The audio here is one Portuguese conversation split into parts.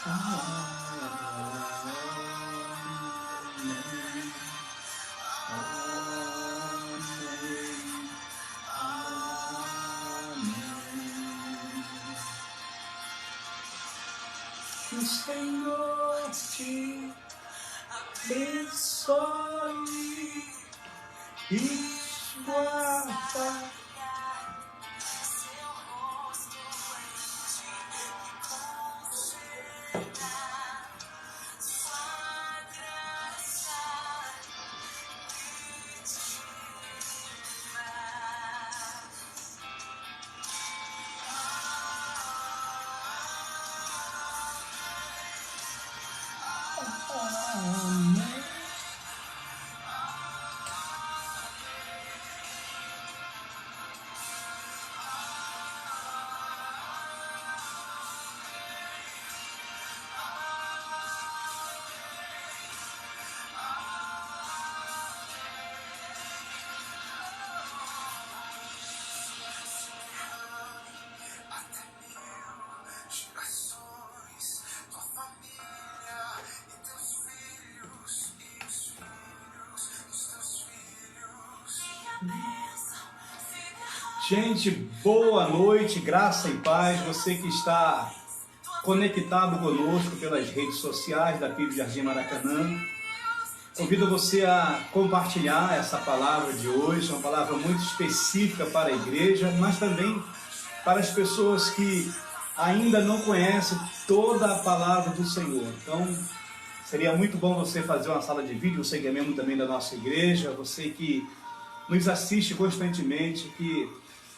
Que o Senhor te abençoe e guarda. Gente, boa noite, graça e paz, você que está conectado conosco pelas redes sociais da PIB Jardim Maracanã. Convido você a compartilhar essa palavra de hoje, uma palavra muito específica para a igreja, mas também para as pessoas que ainda não conhecem toda a palavra do Senhor. Então, seria muito bom você fazer uma sala de vídeo, você que é membro também da nossa igreja, você que nos assiste constantemente, que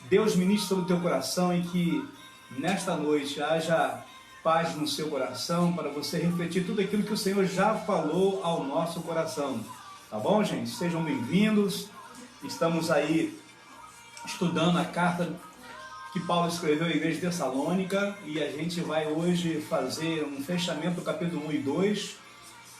Deus ministra no teu coração e que nesta noite haja paz no seu coração para você refletir tudo aquilo que o Senhor já falou ao nosso coração. Tá bom, gente? Sejam bem-vindos. Estamos aí estudando a carta que Paulo escreveu à igreja de Tessalônica e a gente vai hoje fazer um fechamento do capítulo 1 e 2.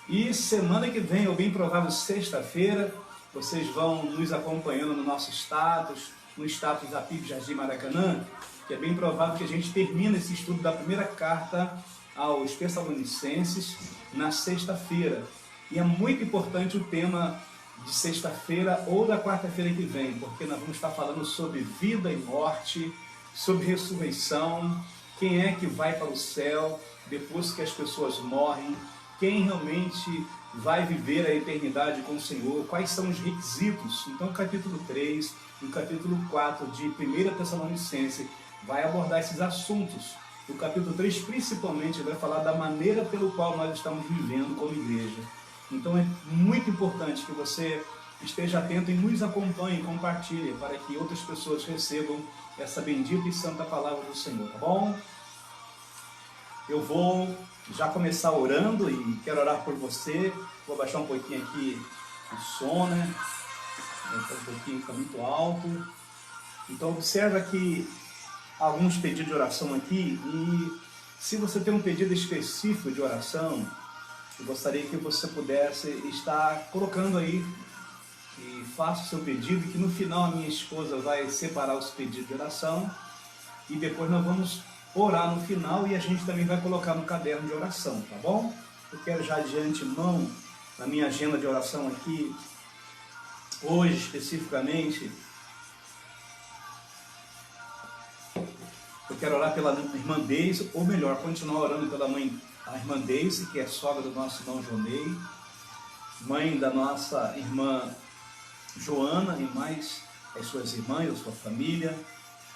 E semana que vem, ou bem provável sexta-feira, vocês vão nos acompanhando no nosso status, no status da PIB Jardim Maracanã, que é bem provável que a gente termine esse estudo da primeira carta aos Tessalonicenses na sexta-feira. E é muito importante o tema de sexta-feira ou da quarta-feira que vem, porque nós vamos estar falando sobre vida e morte, sobre ressurreição, quem é que vai para o céu depois que as pessoas morrem, quem realmente vai viver a eternidade com o Senhor, quais são os requisitos. Então o capítulo 3 e o capítulo 4 de 1 Tessalonicenses vai abordar esses assuntos. O capítulo 3 principalmente vai falar da maneira pelo qual nós estamos vivendo como igreja. Então é muito importante que você esteja atento e nos acompanhe e compartilhe para que outras pessoas recebam essa bendita e santa palavra do Senhor, tá bom? Eu vou já começar orando e quero orar por você. Vou baixar um pouquinho aqui o som, né? Um pouquinho, fica muito alto. Então observa que alguns pedidos de oração aqui, e se você tem um pedido específico de oração, eu gostaria que você pudesse estar colocando aí e faça o seu pedido, que no final a minha esposa vai separar os pedidos de oração e depois nós vamos orar no final e a gente também vai colocar no caderno de oração, tá bom? Eu quero já de antemão, na minha agenda de oração aqui, hoje especificamente, eu quero orar pela irmã Deise, ou melhor, continuar orando pela a irmã Deise, que é sogra do nosso irmão Jonei, mãe da nossa irmã Joana e mais as suas irmãs, a sua família.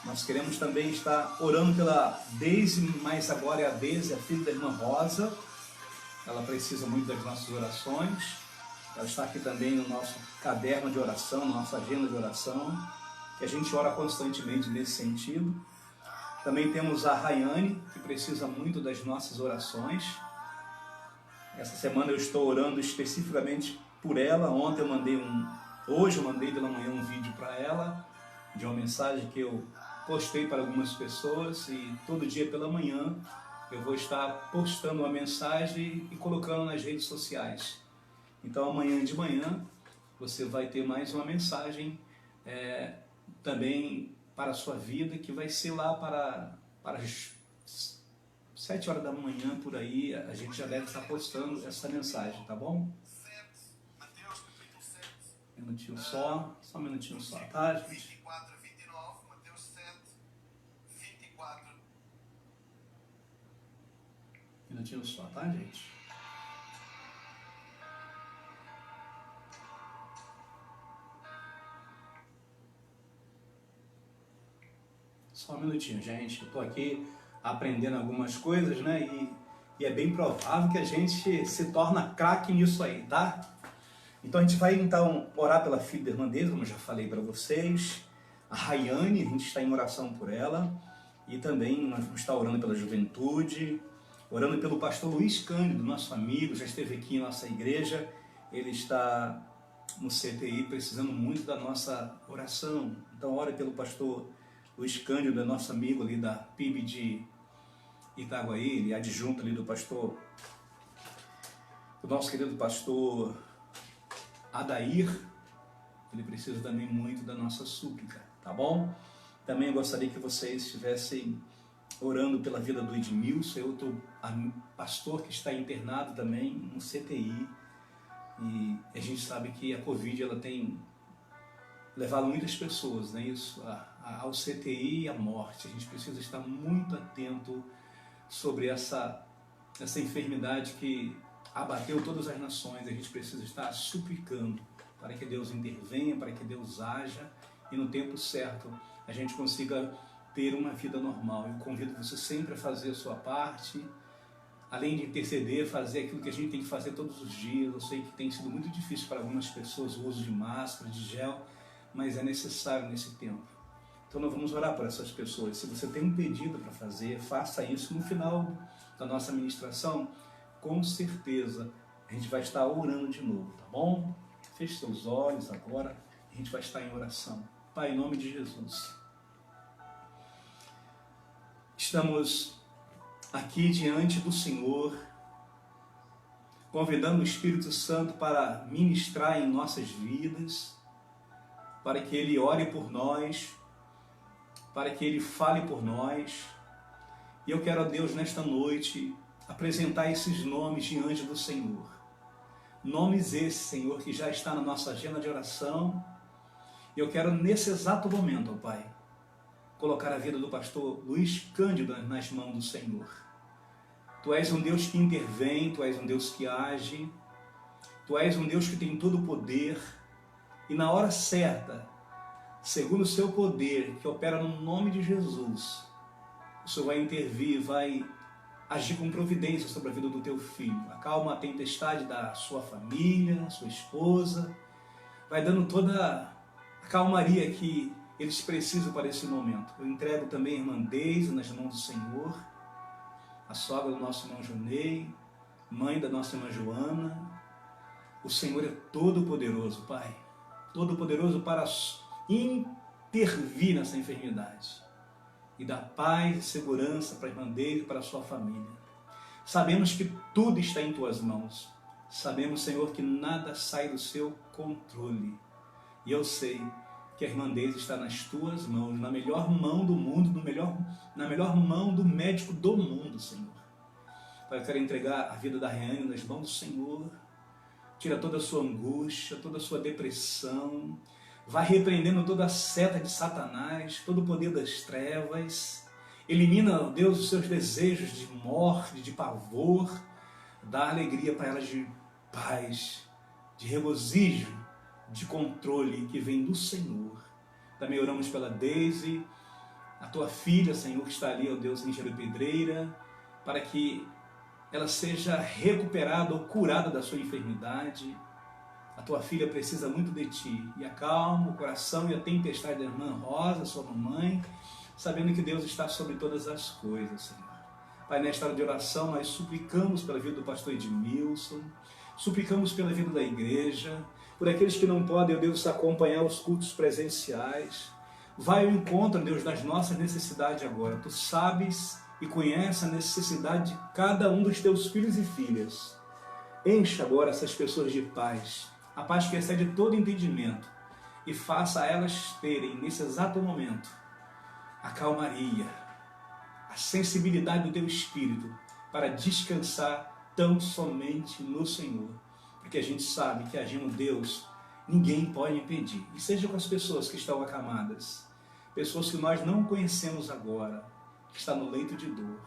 Nós queremos também estar orando pela Deise, mas agora é a Deise, a filha da irmã Rosa. Ela precisa muito das nossas orações. Ela está aqui também no nosso caderno de oração, na nossa agenda de oração, que a gente ora constantemente nesse sentido. Também temos a Rayane, que precisa muito das nossas orações. Essa semana eu estou orando especificamente por ela. Hoje eu mandei pela manhã um vídeo para ela, de uma mensagem que eu postei para algumas pessoas, e todo dia pela manhã eu vou estar postando uma mensagem e colocando nas redes sociais. Então amanhã de manhã você vai ter mais uma mensagem também para a sua vida, que vai ser lá para 7 horas da manhã, por aí, a gente já deve estar postando essa mensagem, tá bom? Um minutinho só um minutinho só, tá, gente? 24, 29, Mateus 7, 24. Um minutinho só, tá, gente? Só um minutinho, gente. Eu tô aqui aprendendo algumas coisas, né? E é bem provável que a gente se torna craque nisso aí, tá? Então a gente vai então orar pela filha da irlandesa, como eu já falei para vocês. A Rayane, a gente está em oração por ela. E também nós vamos estar orando pela juventude, orando pelo pastor Luiz Cândido, nosso amigo, já esteve aqui em nossa igreja. Ele está no CTI precisando muito da nossa oração. Então ore pelo pastor Luiz Cândido, é nosso amigo ali da PIB de Itaguaí, ele é adjunto ali do nosso querido pastor Adair. Ele precisa também muito da nossa súplica, tá bom? Também eu gostaria que vocês estivessem orando pela vida do Edmilson, outro pastor que está internado também no CTI. E a gente sabe que a Covid ela tem levado muitas pessoas, né, ao CTI e à morte. A gente precisa estar muito atento sobre essa enfermidade que abateu todas as nações. A gente precisa estar suplicando para que Deus intervenha, para que Deus haja e no tempo certo a gente consiga ter uma vida normal. Eu convido você sempre a fazer a sua parte, além de interceder, fazer aquilo que a gente tem que fazer todos os dias. Eu sei que tem sido muito difícil para algumas pessoas o uso de máscara, de gel, mas é necessário nesse tempo. Então nós vamos orar por essas pessoas. Se você tem um pedido para fazer, faça isso no final da nossa ministração. Com certeza a gente vai estar orando de novo, tá bom? Feche seus olhos agora, a gente vai estar em oração. Pai, em nome de Jesus, estamos aqui diante do Senhor, convidando o Espírito Santo para ministrar em nossas vidas, para que Ele ore por nós, para que Ele fale por nós. E eu quero a Deus nesta noite apresentar esses nomes diante do Senhor. Nomes esses, Senhor, que já está na nossa agenda de oração. E eu quero nesse exato momento, ó Pai, colocar a vida do pastor Luiz Cândido nas mãos do Senhor. Tu és um Deus que intervém, Tu és um Deus que age, Tu és um Deus que tem todo o poder. E na hora certa, segundo o seu poder, que opera no nome de Jesus, o Senhor vai intervir, vai agir com providência sobre a vida do teu filho. Acalma a tempestade da sua família, sua esposa, vai dando toda a calmaria que eles precisam para esse momento. Eu entrego também a irmã Deise nas mãos do Senhor, a sogra do nosso irmão Jonei, mãe da nossa irmã Joana. O Senhor é todo-poderoso, Pai, todo-poderoso para intervir nessa enfermidade e dar paz e segurança para a irmã Deise e para a sua família. Sabemos que tudo está em Tuas mãos. Sabemos, Senhor, que nada sai do Seu controle. E eu sei que a irmã Deise está nas Tuas mãos, na melhor mão do mundo, na melhor mão do médico do mundo, Senhor. Pai, eu quero entregar a vida da Rayane nas mãos do Senhor. Tira toda a sua angústia, toda a sua depressão. Vai repreendendo toda a seta de Satanás, todo o poder das trevas. Elimina, Deus, os seus desejos de morte, de pavor. Dá alegria para ela de paz, de regozijo, de controle que vem do Senhor. Também oramos pela Deise, a tua filha, Senhor, que está ali, ó Deus, em Jerupedreira, para que ela seja recuperada ou curada da sua enfermidade. A tua filha precisa muito de ti. E acalma o coração e a tempestade da irmã Rosa, sua mamãe, sabendo que Deus está sobre todas as coisas, Senhor. Pai, nesta hora de oração, nós suplicamos pela vida do pastor Edmilson, suplicamos pela vida da igreja, por aqueles que não podem, ó Deus, acompanhar os cultos presenciais. Vai ao encontro, Deus, das nossas necessidades agora. Tu sabes e conheces a necessidade de cada um dos teus filhos e filhas. Encha agora essas pessoas de paz, a paz que excede todo entendimento, e faça elas terem, nesse exato momento, a calmaria, a sensibilidade do teu Espírito, para descansar tão somente no Senhor. Porque a gente sabe que agindo Deus, ninguém pode impedir. E seja com as pessoas que estão acamadas, pessoas que nós não conhecemos agora, que está no leito de dor,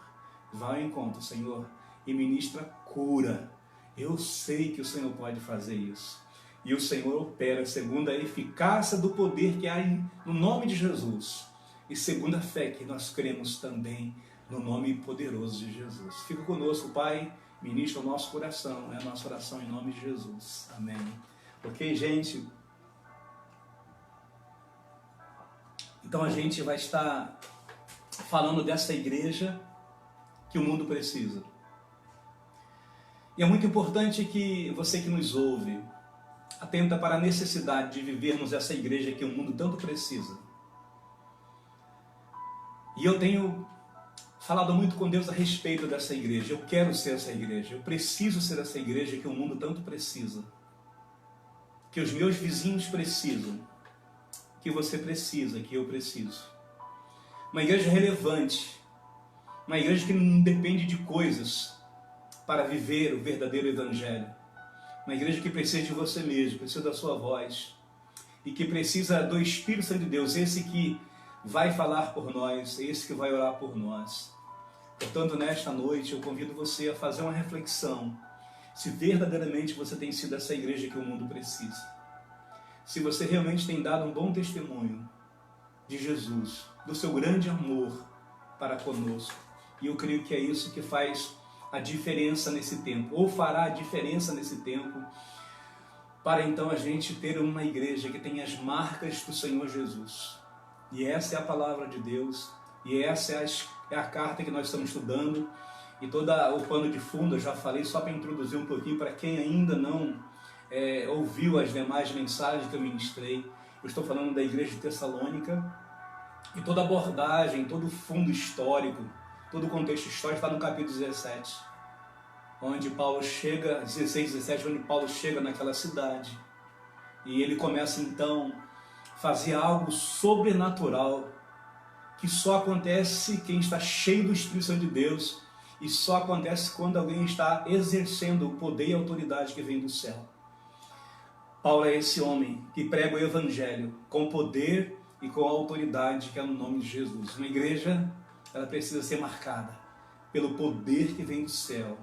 vá ao encontro, Senhor, e ministra cura. Eu sei que o Senhor pode fazer isso. E o Senhor opera segundo a eficácia do poder que há no nome de Jesus. E segundo a fé que nós cremos também no nome poderoso de Jesus. Fica conosco, Pai, ministra o nosso coração, é a nossa oração em nome de Jesus. Amém. Ok, gente? Então a gente vai estar falando dessa igreja que o mundo precisa. E é muito importante que você que nos ouve atenta para a necessidade de vivermos essa igreja que o mundo tanto precisa. E eu tenho falado muito com Deus a respeito dessa igreja. Eu quero ser essa igreja, eu preciso ser essa igreja que o mundo tanto precisa. Que os meus vizinhos precisam, que você precisa, que eu preciso. Uma igreja relevante, uma igreja que não depende de coisas para viver o verdadeiro evangelho. Uma igreja que precisa de você mesmo, precisa da sua voz e que precisa do Espírito Santo de Deus, esse que vai falar por nós, esse que vai orar por nós. Portanto, nesta noite eu convido você a fazer uma reflexão se verdadeiramente você tem sido essa igreja que o mundo precisa. Se você realmente tem dado um bom testemunho de Jesus, do seu grande amor para conosco. E eu creio que é isso que faz a diferença nesse tempo, ou fará a diferença nesse tempo, para então a gente ter uma igreja que tem as marcas do Senhor Jesus. E essa é a palavra de Deus, e essa é a carta que nós estamos estudando, e todo o pano de fundo eu já falei, só para introduzir um pouquinho para quem ainda não ouviu as demais mensagens que eu ministrei. Eu estou falando da igreja de Tessalônica, e toda a abordagem, todo o fundo histórico, todo o contexto histórico está no capítulo 17, onde Paulo chega, 16, 17, onde Paulo chega naquela cidade, e ele começa então a fazer algo sobrenatural, que só acontece quem está cheio do Espírito Santo de Deus, e só acontece quando alguém está exercendo o poder e a autoridade que vem do céu. Paulo é esse homem que prega o Evangelho com poder e com autoridade que é no nome de Jesus. Uma igreja, ela precisa ser marcada pelo poder que vem do céu.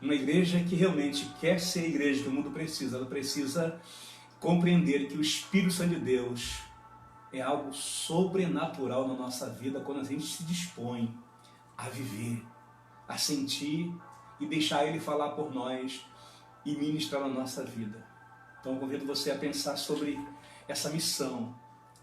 Uma igreja que realmente quer ser a igreja que o mundo precisa, ela precisa compreender que o Espírito Santo de Deus é algo sobrenatural na nossa vida quando a gente se dispõe a viver, a sentir e deixar Ele falar por nós e ministrar na nossa vida. Então eu convido você a pensar sobre essa missão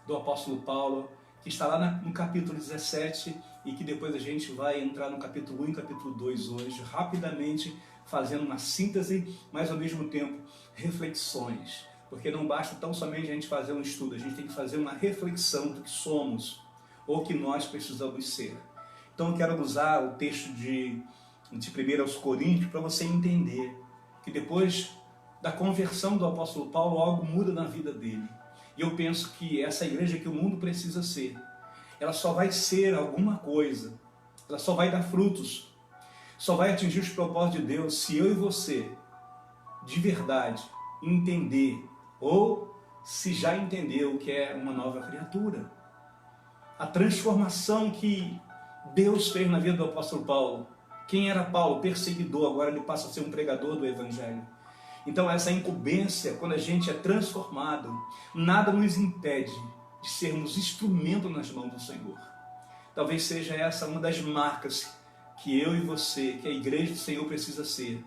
do apóstolo Paulo, que está lá no capítulo 17 e que depois a gente vai entrar no capítulo 1 e capítulo 2 hoje, rapidamente fazendo uma síntese, mas ao mesmo tempo reflexões. Porque não basta tão somente a gente fazer um estudo, a gente tem que fazer uma reflexão do que somos ou que nós precisamos ser. Então eu quero usar o texto de 1 Coríntios para você entender que depois da conversão do apóstolo Paulo, algo muda na vida dele. E eu penso que essa igreja que o mundo precisa ser, ela só vai ser alguma coisa, ela só vai dar frutos, só vai atingir os propósitos de Deus se eu e você, de verdade, entender, ou se já entendeu que é uma nova criatura. A transformação que Deus fez na vida do apóstolo Paulo. Quem era Paulo? Perseguidor, agora ele passa a ser um pregador do Evangelho. Então essa incumbência, quando a gente é transformado, nada nos impede de sermos instrumento nas mãos do Senhor. Talvez seja essa uma das marcas que eu e você, que a igreja do Senhor precisa ser.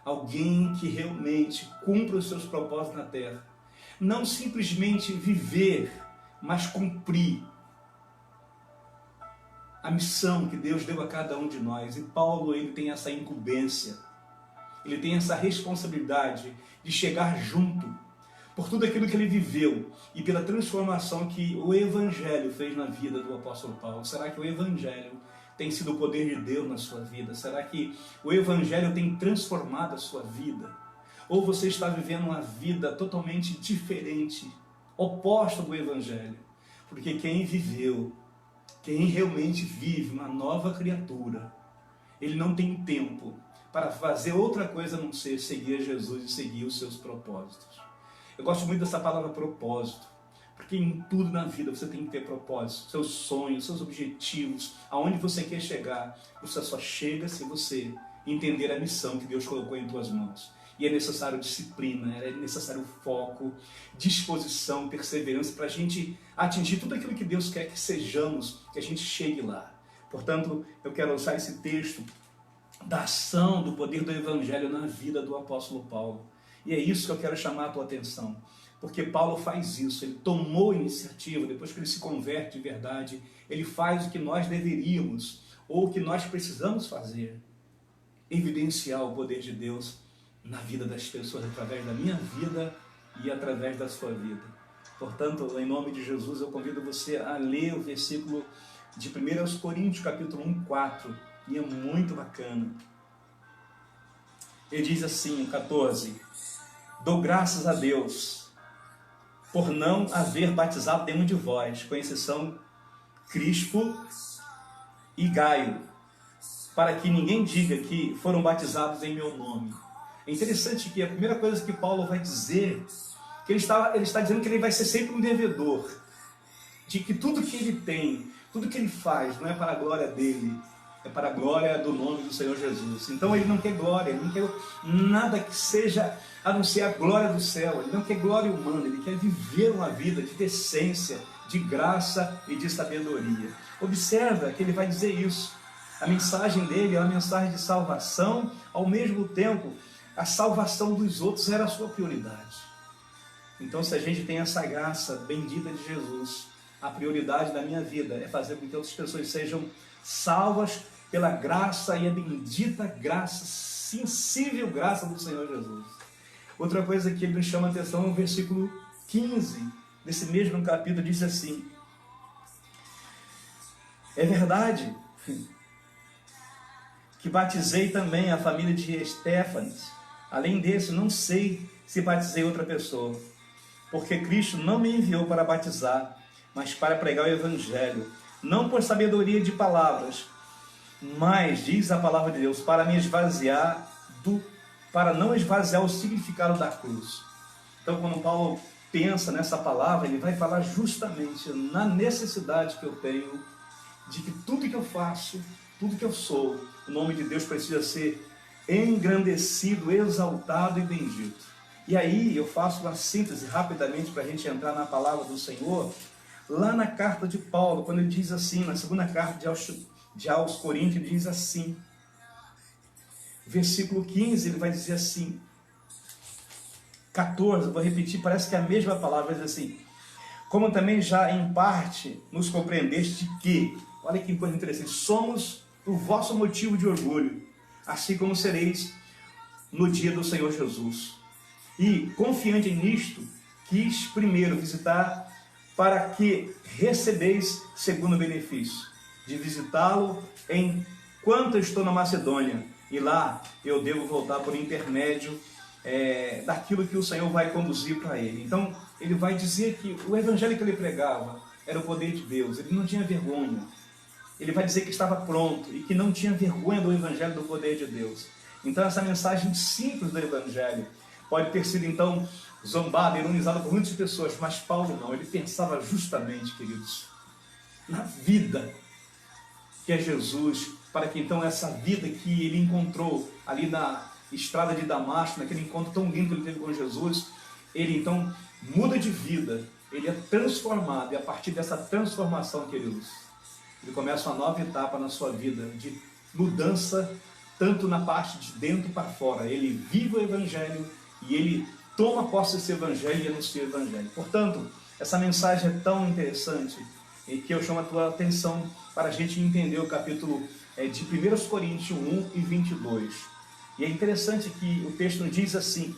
Alguém que realmente cumpra os seus propósitos na terra. Não simplesmente viver, mas cumprir a missão que Deus deu a cada um de nós. E Paulo, ele tem essa incumbência, ele tem essa responsabilidade de chegar junto por tudo aquilo que ele viveu e pela transformação que o Evangelho fez na vida do apóstolo Paulo. Será que o Evangelho tem sido o poder de Deus na sua vida? Será que o Evangelho tem transformado a sua vida? Ou você está vivendo uma vida totalmente diferente, oposta do Evangelho? Porque quem viveu, quem realmente vive uma nova criatura, ele não tem tempo para fazer outra coisa a não ser seguir a Jesus e seguir os seus propósitos. Eu gosto muito dessa palavra propósito, porque em tudo na vida você tem que ter propósito, seus sonhos, seus objetivos, aonde você quer chegar. Você só chega se você entender a missão que Deus colocou em tuas mãos. E é necessário disciplina, é necessário foco, disposição, perseverança para a gente atingir tudo aquilo que Deus quer que sejamos, que a gente chegue lá. Portanto, eu quero usar esse texto da ação, do poder do Evangelho na vida do apóstolo Paulo. E é isso que eu quero chamar a tua atenção. Porque Paulo faz isso, ele tomou iniciativa, depois que ele se converte de verdade, ele faz o que nós deveríamos, ou o que nós precisamos fazer. Evidenciar o poder de Deus na vida das pessoas, através da minha vida e através da sua vida. Portanto, em nome de Jesus, eu convido você a ler o versículo de 1 Coríntios, capítulo 1, 4, e é muito bacana. Ele diz assim, 14, dou graças a Deus por não haver batizado nenhum de vós, com exceção Crispo e Gaio, para que ninguém diga que foram batizados em meu nome. É interessante que a primeira coisa que Paulo vai dizer, que ele está dizendo que ele vai ser sempre um devedor, de que tudo que ele tem, tudo que ele faz, não é para a glória dele, é para a glória do nome do Senhor Jesus. Então ele não quer glória, ele não quer nada que seja a não ser a glória do céu, ele não quer glória humana, ele quer viver uma vida de decência, de graça e de sabedoria. Observa que ele vai dizer isso. A mensagem dele é uma mensagem de salvação, ao mesmo tempo, a salvação dos outros era a sua prioridade. Então, se a gente tem essa graça bendita de Jesus, a prioridade da minha vida é fazer com que outras pessoas sejam salvas pela graça e a bendita graça, sensível graça do Senhor Jesus. Outra coisa que ele nos chama a atenção é o versículo 15, desse mesmo capítulo, diz assim: é verdade que batizei também a família de Estéfanes. Além desse, não sei se batizei outra pessoa, porque Cristo não me enviou para batizar, mas para pregar o Evangelho, não por sabedoria de palavras, mas, diz a palavra de Deus, para não esvaziar o significado da cruz. Então, quando Paulo pensa nessa palavra, ele vai falar justamente na necessidade que eu tenho de que tudo que eu faço, tudo que eu sou, o nome de Deus precisa ser engrandecido, exaltado e bendito. E aí eu faço uma síntese rapidamente para a gente entrar na palavra do Senhor, lá na carta de Paulo, quando ele diz assim, na segunda carta aos Coríntios, ele diz assim, versículo 15, ele vai dizer assim, 14, vou repetir, parece que é a mesma palavra, vai dizer assim, como também já em parte nos compreendeste que, olha que coisa interessante, somos o vosso motivo de orgulho, assim como sereis no dia do Senhor Jesus. E, confiante nisto, quis primeiro visitar para que recebeis segundo benefício, de visitá-lo enquanto eu estou na Macedônia, e lá eu devo voltar por intermédio daquilo que o Senhor vai conduzir para ele. Então, ele vai dizer que o evangelho que ele pregava era o poder de Deus, ele não tinha vergonha. Ele vai dizer que estava pronto e que não tinha vergonha do evangelho, do poder de Deus. Então, essa mensagem simples do evangelho pode ter sido, então, zombada, ironizada por muitas pessoas, mas Paulo não, ele pensava justamente, queridos, na vida que é Jesus, para que então essa vida que ele encontrou ali na estrada de Damasco, naquele encontro tão lindo que ele teve com Jesus, ele então muda de vida, ele é transformado, e a partir dessa transformação, queridos, ele começa uma nova etapa na sua vida, de mudança, tanto na parte de dentro para fora. Ele vive o Evangelho e ele toma posse desse Evangelho e anuncia o Evangelho. Portanto, essa mensagem é tão interessante e que eu chamo a tua atenção para a gente entender o capítulo de 1 Coríntios 1 e 22. E é interessante que o texto nos diz assim,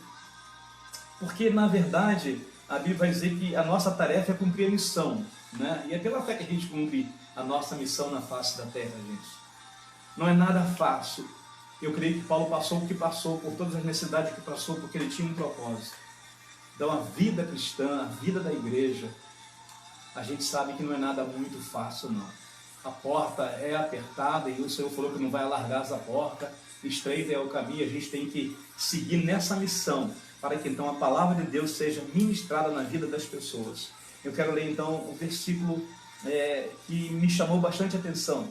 porque na verdade a Bíblia vai dizer que a nossa tarefa é cumprir a missão, né? E é pela fé que a gente cumpre a nossa missão na face da terra, gente. Não é nada fácil. Eu creio que Paulo passou o que passou, por todas as necessidades que passou, porque ele tinha um propósito. Então a vida cristã, a vida da igreja, a gente sabe que não é nada muito fácil, não. A porta é apertada e o Senhor falou que não vai alargar essa porta. Estreito é o caminho, a gente tem que seguir nessa missão para que então a palavra de Deus seja ministrada na vida das pessoas. Eu quero ler então o versículo que me chamou bastante atenção.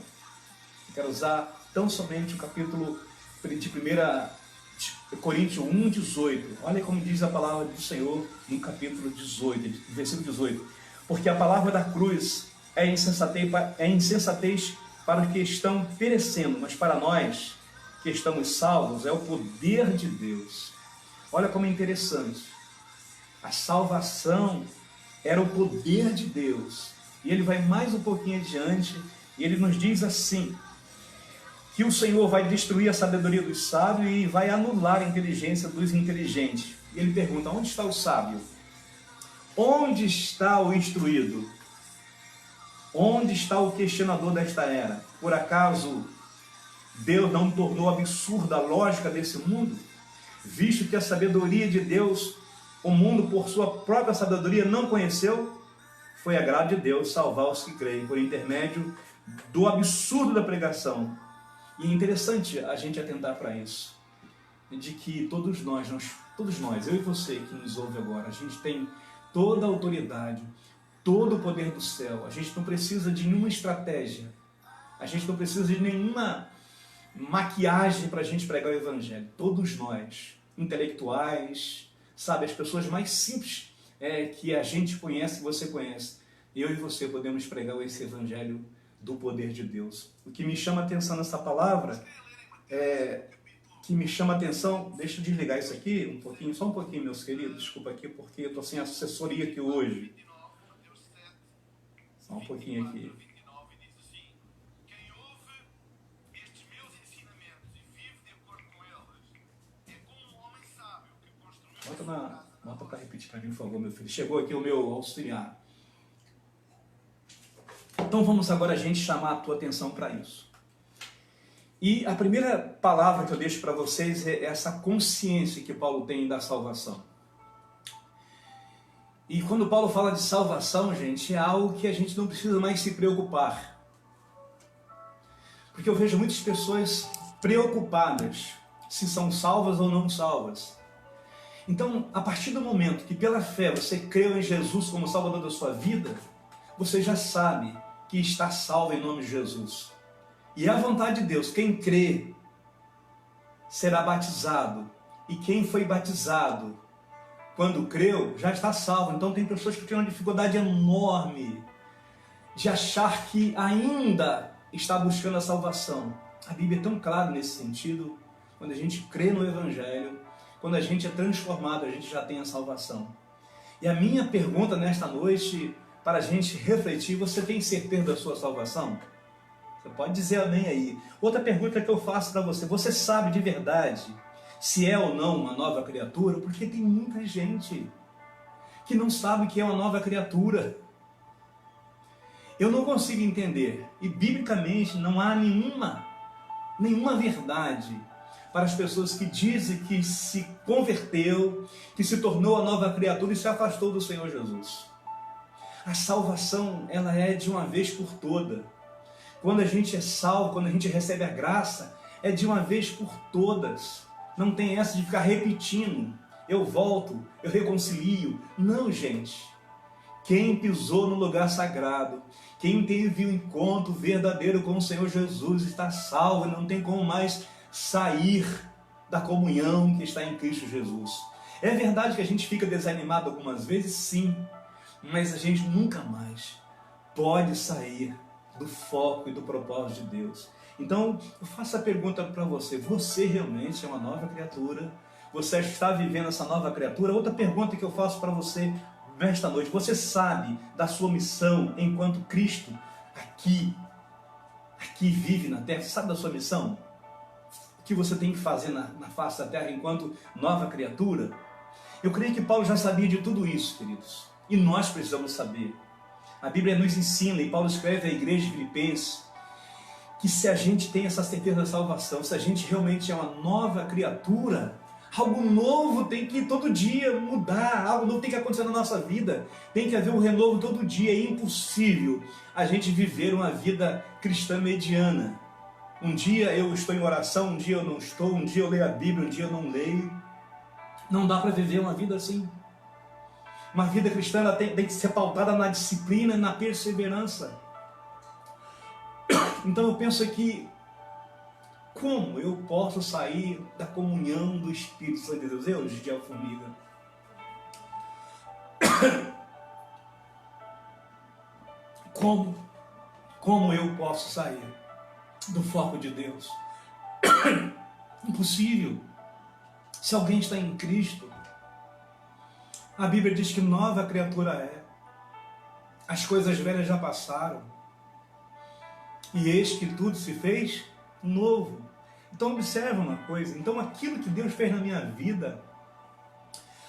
Eu quero usar tão somente o capítulo de 1 Coríntios 1, 18. Olha como diz a palavra do Senhor no capítulo 18, versículo 18. Porque a palavra da cruz é insensatez para os que estão perecendo, mas para nós que estamos salvos é o poder de Deus. Olha como é interessante. A salvação era o poder de Deus. E ele vai mais um pouquinho adiante e ele nos diz assim, que o Senhor vai destruir a sabedoria dos sábios e vai anular a inteligência dos inteligentes. E ele pergunta, onde está o sábio? Onde está o instruído? Onde está o questionador desta era? Por acaso Deus não tornou absurda a lógica desse mundo? Visto que a sabedoria de Deus, o mundo por sua própria sabedoria não conheceu, foi agrado de Deus salvar os que creem por intermédio do absurdo da pregação. E é interessante a gente atentar para isso, de que todos nós, eu e você que nos ouve agora, a gente tem toda a autoridade, todo o poder do céu. A gente não precisa de nenhuma estratégia, a gente não precisa de nenhuma maquiagem para a gente pregar o Evangelho. Todos nós, intelectuais, sabe, as pessoas mais simples que a gente conhece, que você conhece, eu e você podemos pregar esse Evangelho do poder de Deus. O que me chama a atenção nessa palavra, deixa eu desligar isso aqui só um pouquinho, meus queridos, desculpa aqui, porque eu estou sem assessoria aqui hoje. Só um pouquinho aqui. Bota para repetir para mim, por favor, meu filho. Chegou aqui o meu auxiliar. Então vamos agora a gente chamar a tua atenção para isso. E a primeira palavra que eu deixo para vocês é essa consciência que Paulo tem da salvação. E quando Paulo fala de salvação, gente, é algo que a gente não precisa mais se preocupar. Porque eu vejo muitas pessoas preocupadas se são salvas ou não salvas. Então, a partir do momento que pela fé você creu em Jesus como Salvador da sua vida, você já sabe que está salvo em nome de Jesus. E é a vontade de Deus, quem crê será batizado. E quem foi batizado, quando creu, já está salvo. Então tem pessoas que têm uma dificuldade enorme de achar que ainda está buscando a salvação. A Bíblia é tão clara nesse sentido. Quando a gente crê no Evangelho, quando a gente é transformado, a gente já tem a salvação. E a minha pergunta nesta noite, para a gente refletir, você tem certeza da sua salvação? Você pode dizer amém aí. Outra pergunta que eu faço para você, você sabe de verdade se é ou não uma nova criatura? Porque tem muita gente que não sabe que é uma nova criatura. Eu não consigo entender, e biblicamente não há nenhuma verdade para as pessoas que dizem que se converteu, que se tornou a nova criatura e se afastou do Senhor Jesus. A salvação, ela é de uma vez por toda. Quando a gente é salvo, quando a gente recebe a graça, é de uma vez por todas. Não tem essa de ficar repetindo. Eu volto, eu reconcilio. Não, gente. Quem pisou no lugar sagrado, quem teve um encontro verdadeiro com o Senhor Jesus está salvo e não tem como mais sair da comunhão que está em Cristo Jesus. É verdade que a gente fica desanimado algumas vezes, sim, mas a gente nunca mais pode sair do foco e do propósito de Deus. Então, eu faço a pergunta para você, você realmente é uma nova criatura? Você está vivendo essa nova criatura? Outra pergunta que eu faço para você nesta noite, você sabe da sua missão enquanto Cristo aqui vive na terra? Você sabe da sua missão? O que você tem que fazer na face da terra enquanto nova criatura? Eu creio que Paulo já sabia de tudo isso, queridos. E nós precisamos saber. A Bíblia nos ensina, e Paulo escreve à igreja de Filipenses, que se a gente tem essa certeza da salvação, se a gente realmente é uma nova criatura, Algo novo tem que todo dia mudar, algo novo tem que acontecer na nossa vida, tem que haver um renovo todo dia. É impossível a gente viver uma vida cristã mediana. Um dia eu estou em oração, um dia eu não estou, um dia eu leio a Bíblia, um dia eu não leio. Não dá para viver uma vida assim. Uma vida cristã ela tem que ser pautada na disciplina e na perseverança. Então eu penso aqui, como eu posso sair da comunhão do Espírito Santo de Deus? Eu, Gidiel Formiga. Como eu posso sair do foco de Deus? Impossível. Se alguém está em Cristo, a Bíblia diz que nova criatura é. As coisas velhas já passaram. E eis que tudo se fez novo. Então observa uma coisa. Então aquilo que Deus fez na minha vida,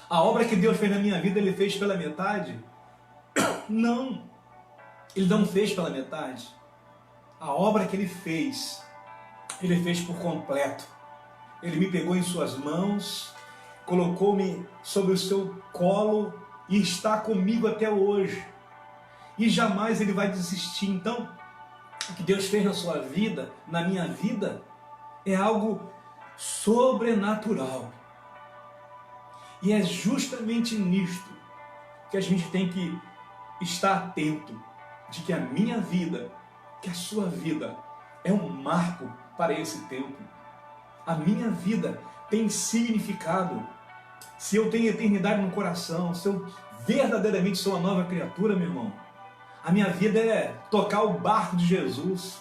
a obra que Deus fez na minha vida, Ele fez pela metade? Não. Ele não fez pela metade. A obra que Ele fez por completo. Ele me pegou em suas mãos, colocou-me sobre o seu colo e está comigo até hoje. E jamais Ele vai desistir. Então, o que Deus fez na sua vida, na minha vida, é algo sobrenatural. E é justamente nisto que a gente tem que estar atento, de que a minha vida, que a sua vida, é um marco para esse tempo. A minha vida tem significado. Se eu tenho eternidade no coração, se eu verdadeiramente sou uma nova criatura, meu irmão, a minha vida é tocar o barco de Jesus,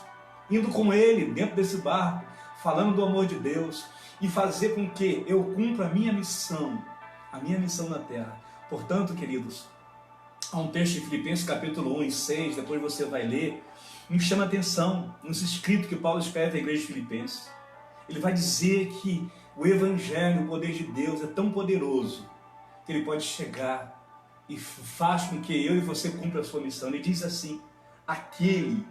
indo com Ele dentro desse barco, falando do amor de Deus e fazer com que eu cumpra a minha missão na terra. Portanto, queridos, há um texto de Filipenses capítulo 1 e 6, depois você vai ler, me chama a atenção, nos escritos que Paulo escreve à igreja de Filipenses. Ele vai dizer que o Evangelho, o poder de Deus é tão poderoso que ele pode chegar e faz com que eu e você cumpra a sua missão. Ele diz assim, aquele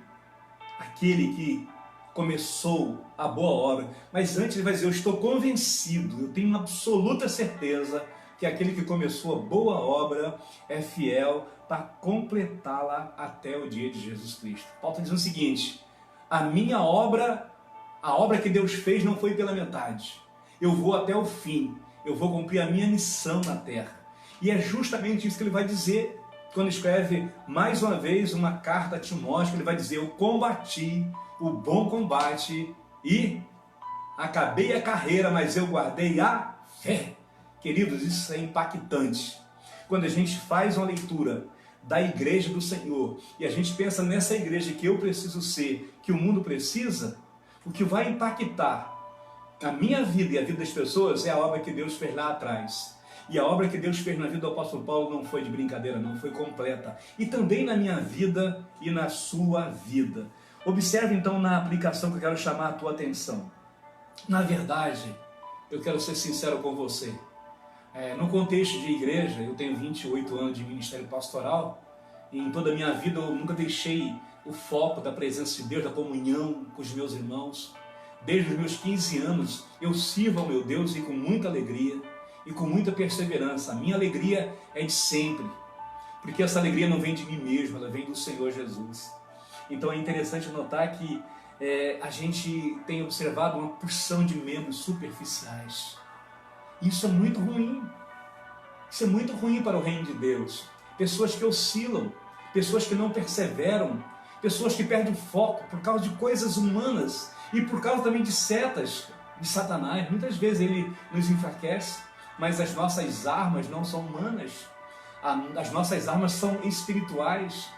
que começou a boa obra, mas antes ele vai dizer, eu estou convencido, eu tenho absoluta certeza que aquele que começou a boa obra é fiel para completá-la até o dia de Jesus Cristo. Paulo está dizendo o seguinte, a obra que Deus fez não foi pela metade. Eu vou até o fim, eu vou cumprir a minha missão na terra. E é justamente isso que ele vai dizer quando escreve mais uma vez uma carta a Timóteo, ele vai dizer, eu combati o bom combate e acabei a carreira, mas eu guardei a fé. Queridos, isso é impactante. Quando a gente faz uma leitura da igreja do Senhor e a gente pensa nessa igreja que eu preciso ser, que o mundo precisa, o que vai impactar a minha vida e a vida das pessoas é a obra que Deus fez lá atrás. E a obra que Deus fez na vida do apóstolo Paulo não foi de brincadeira, não, foi completa. E também na minha vida e na sua vida. Observe então na aplicação que eu quero chamar a tua atenção. Na verdade, eu quero ser sincero com você. No contexto de igreja, eu tenho 28 anos de ministério pastoral, e em toda a minha vida eu nunca deixei o foco da presença de Deus, da comunhão com os meus irmãos. Desde os meus 15 anos eu sirvo ao meu Deus e com muita alegria e com muita perseverança. A minha alegria é de sempre, porque essa alegria não vem de mim mesmo, ela vem do Senhor Jesus. Então é interessante notar que a gente tem observado uma porção de membros superficiais. Isso é muito ruim. Isso é muito ruim para o reino de Deus. Pessoas que oscilam, pessoas que não perseveram, pessoas que perdem o foco por causa de coisas humanas e por causa também de setas de Satanás. Muitas vezes ele nos enfraquece, mas as nossas armas não são humanas. As nossas armas são espirituais.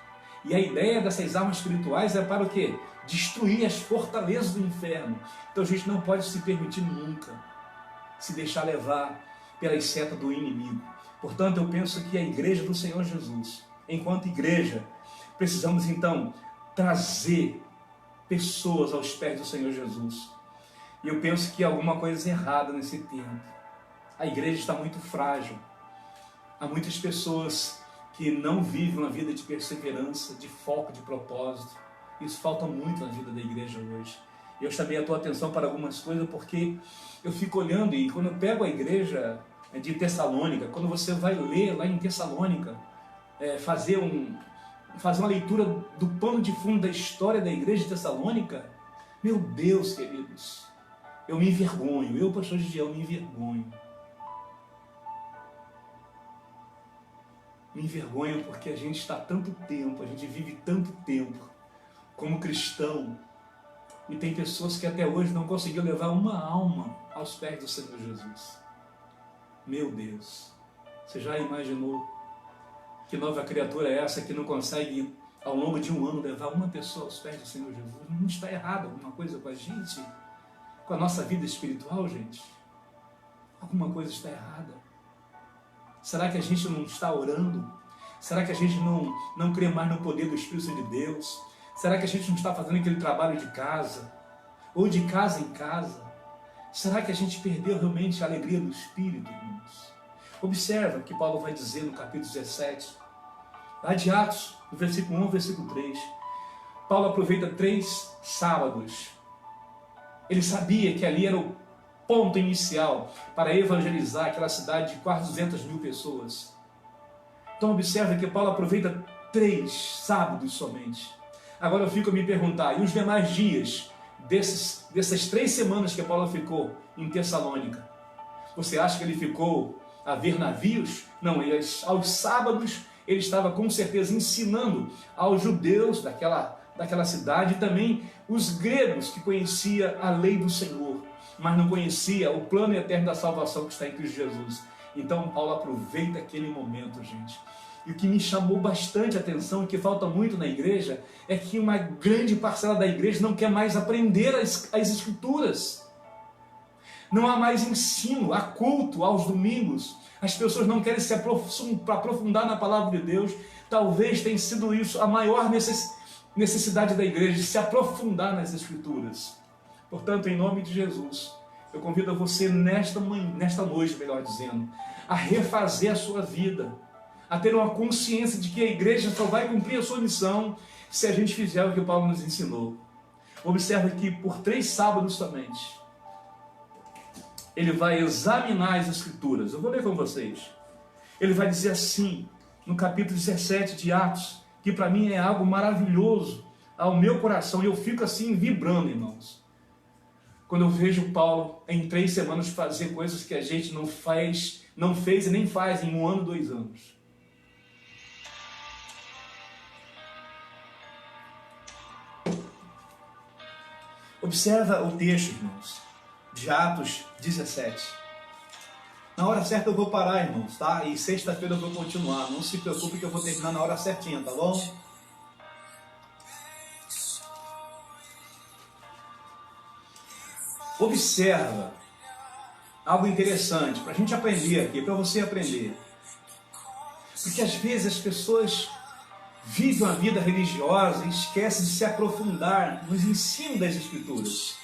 E a ideia dessas armas espirituais é para o quê? Destruir as fortalezas do inferno. Então a gente não pode se permitir nunca se deixar levar pelas setas do inimigo. Portanto, eu penso que a igreja do Senhor Jesus, enquanto igreja, precisamos então trazer pessoas aos pés do Senhor Jesus. E eu penso que há alguma coisa errada nesse tempo. A igreja está muito frágil. Há muitas pessoas que não vivem uma vida de perseverança, de foco, de propósito. Isso falta muito na vida da igreja hoje. Eu chamei a tua atenção para algumas coisas porque eu fico olhando, e quando eu pego a igreja de Tessalônica, quando você vai ler lá em Tessalônica, fazer uma leitura do pano de fundo da história da igreja de Tessalônica, meu Deus, queridos, eu me envergonho, eu, pastor Gideão, me envergonho. Me envergonho porque a gente está tanto tempo, a gente vive tanto tempo como cristão, e tem pessoas que até hoje não conseguiram levar uma alma aos pés do Senhor Jesus. Meu Deus, você já imaginou que nova criatura é essa que não consegue, ao longo de um ano, levar uma pessoa aos pés do Senhor Jesus? Não está errado alguma coisa com a gente? Com a nossa vida espiritual, gente? Alguma coisa está errada. Será que a gente não está orando? Será que a gente não crê mais no poder do Espírito de Deus? Será que a gente não está fazendo aquele trabalho de casa? Ou de casa em casa? Será que a gente perdeu realmente a alegria do Espírito, irmãos? Observa o que Paulo vai dizer no capítulo 17, lá de Atos, no versículo 1 versículo 3. Paulo aproveita 3 sábados. Ele sabia que ali era o ponto inicial para evangelizar aquela cidade de quase 200 mil pessoas. Então observa que Paulo aproveita 3 sábados somente. Agora eu fico a me perguntar, e os demais dias dessas 3 semanas que Paulo ficou em Tessalônica? Você acha que ele ficou a ver navios? Não, aos sábados ele estava com certeza ensinando aos judeus daquela cidade, e também os gregos que conheciam a lei do Senhor, mas não conhecia o plano eterno da salvação que está em Cristo Jesus. Então Paulo aproveita aquele momento, gente. E o que me chamou bastante a atenção, e que falta muito na igreja, é que uma grande parcela da igreja não quer mais aprender as Escrituras. Não há mais ensino, há culto aos domingos. As pessoas não querem se aprofundar na palavra de Deus. Talvez tenha sido isso a maior necessidade da igreja, de se aprofundar nas Escrituras. Portanto, em nome de Jesus, eu convido a você nesta noite, melhor dizendo, a refazer a sua vida, a ter uma consciência de que a igreja só vai cumprir a sua missão se a gente fizer o que Paulo nos ensinou. Observe que por 3 sábados somente, ele vai examinar as Escrituras. Eu vou ler com vocês. Ele vai dizer assim, no capítulo 17 de Atos, que para mim é algo maravilhoso ao meu coração, e eu fico assim vibrando, irmãos, quando eu vejo Paulo em 3 semanas fazer coisas que a gente não fez e nem faz em 1 ano, 2 anos. Observa o texto, irmãos, de Atos 17. Na hora certa eu vou parar, irmãos, tá? E sexta-feira eu vou continuar. Não se preocupe que eu vou terminar na hora certinha, tá bom? Observa algo interessante para a gente aprender aqui, para você aprender. Porque às vezes as pessoas vivem uma vida religiosa e esquecem de se aprofundar nos ensinos das Escrituras.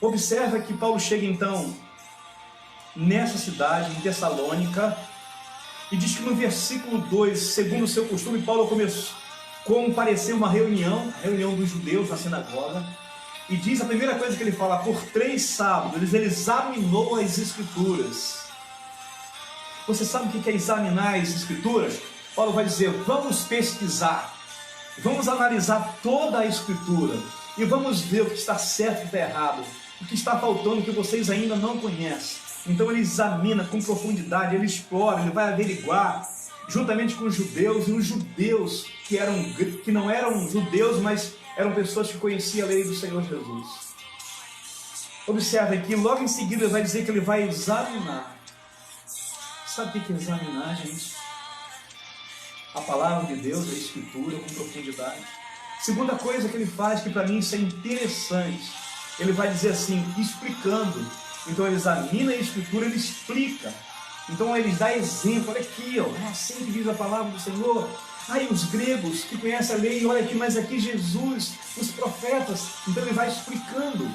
Observa que Paulo chega então nessa cidade, em Tessalônica, e diz que no versículo 2, segundo o seu costume, Paulo compareceu uma reunião, a reunião dos judeus na sinagoga, e diz a primeira coisa que ele fala, por 3 sábados, ele examinou as Escrituras. Você sabe o que é examinar as Escrituras? Paulo vai dizer, vamos pesquisar, vamos analisar toda a Escritura, e vamos ver o que está certo e o que está errado, o que está faltando, o que vocês ainda não conhecem. Então ele examina com profundidade, ele explora, ele vai averiguar, juntamente com os judeus, e os judeus que não eram judeus, mas eram pessoas que conheciam a lei do Senhor Jesus. Observe aqui, logo em seguida ele vai dizer que ele vai examinar. Sabe o que é examinar, gente? A palavra de Deus, a Escritura, com profundidade. Segunda coisa que ele faz, que para mim isso é interessante, ele vai dizer assim, explicando. Então ele examina a Escritura, ele explica. Então ele dá exemplo, olha aqui, ó, é assim que diz a palavra do Senhor. Aí os gregos que conhecem a lei, olha aqui, mas aqui Jesus, os profetas. Então ele vai explicando.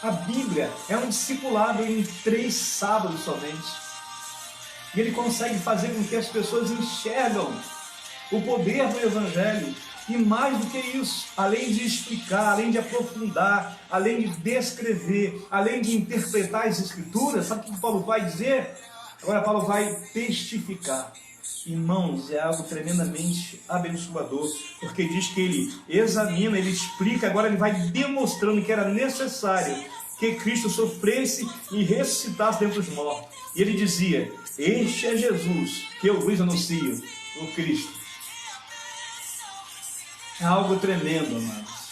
A Bíblia é um discipulado em 3 sábados somente. E ele consegue fazer com que as pessoas enxergam o poder do Evangelho, E mais do que isso, além de explicar, além de aprofundar, além de descrever, além de interpretar as Escrituras, sabe o que Paulo vai dizer? Agora Paulo vai testificar. Irmãos, é algo tremendamente abençoador, porque diz que ele examina, ele explica, agora ele vai demonstrando que era necessário que Cristo sofresse e ressuscitasse dentre os mortos. E ele dizia: este é Jesus que eu vos anuncio, o Cristo. É algo tremendo, amados.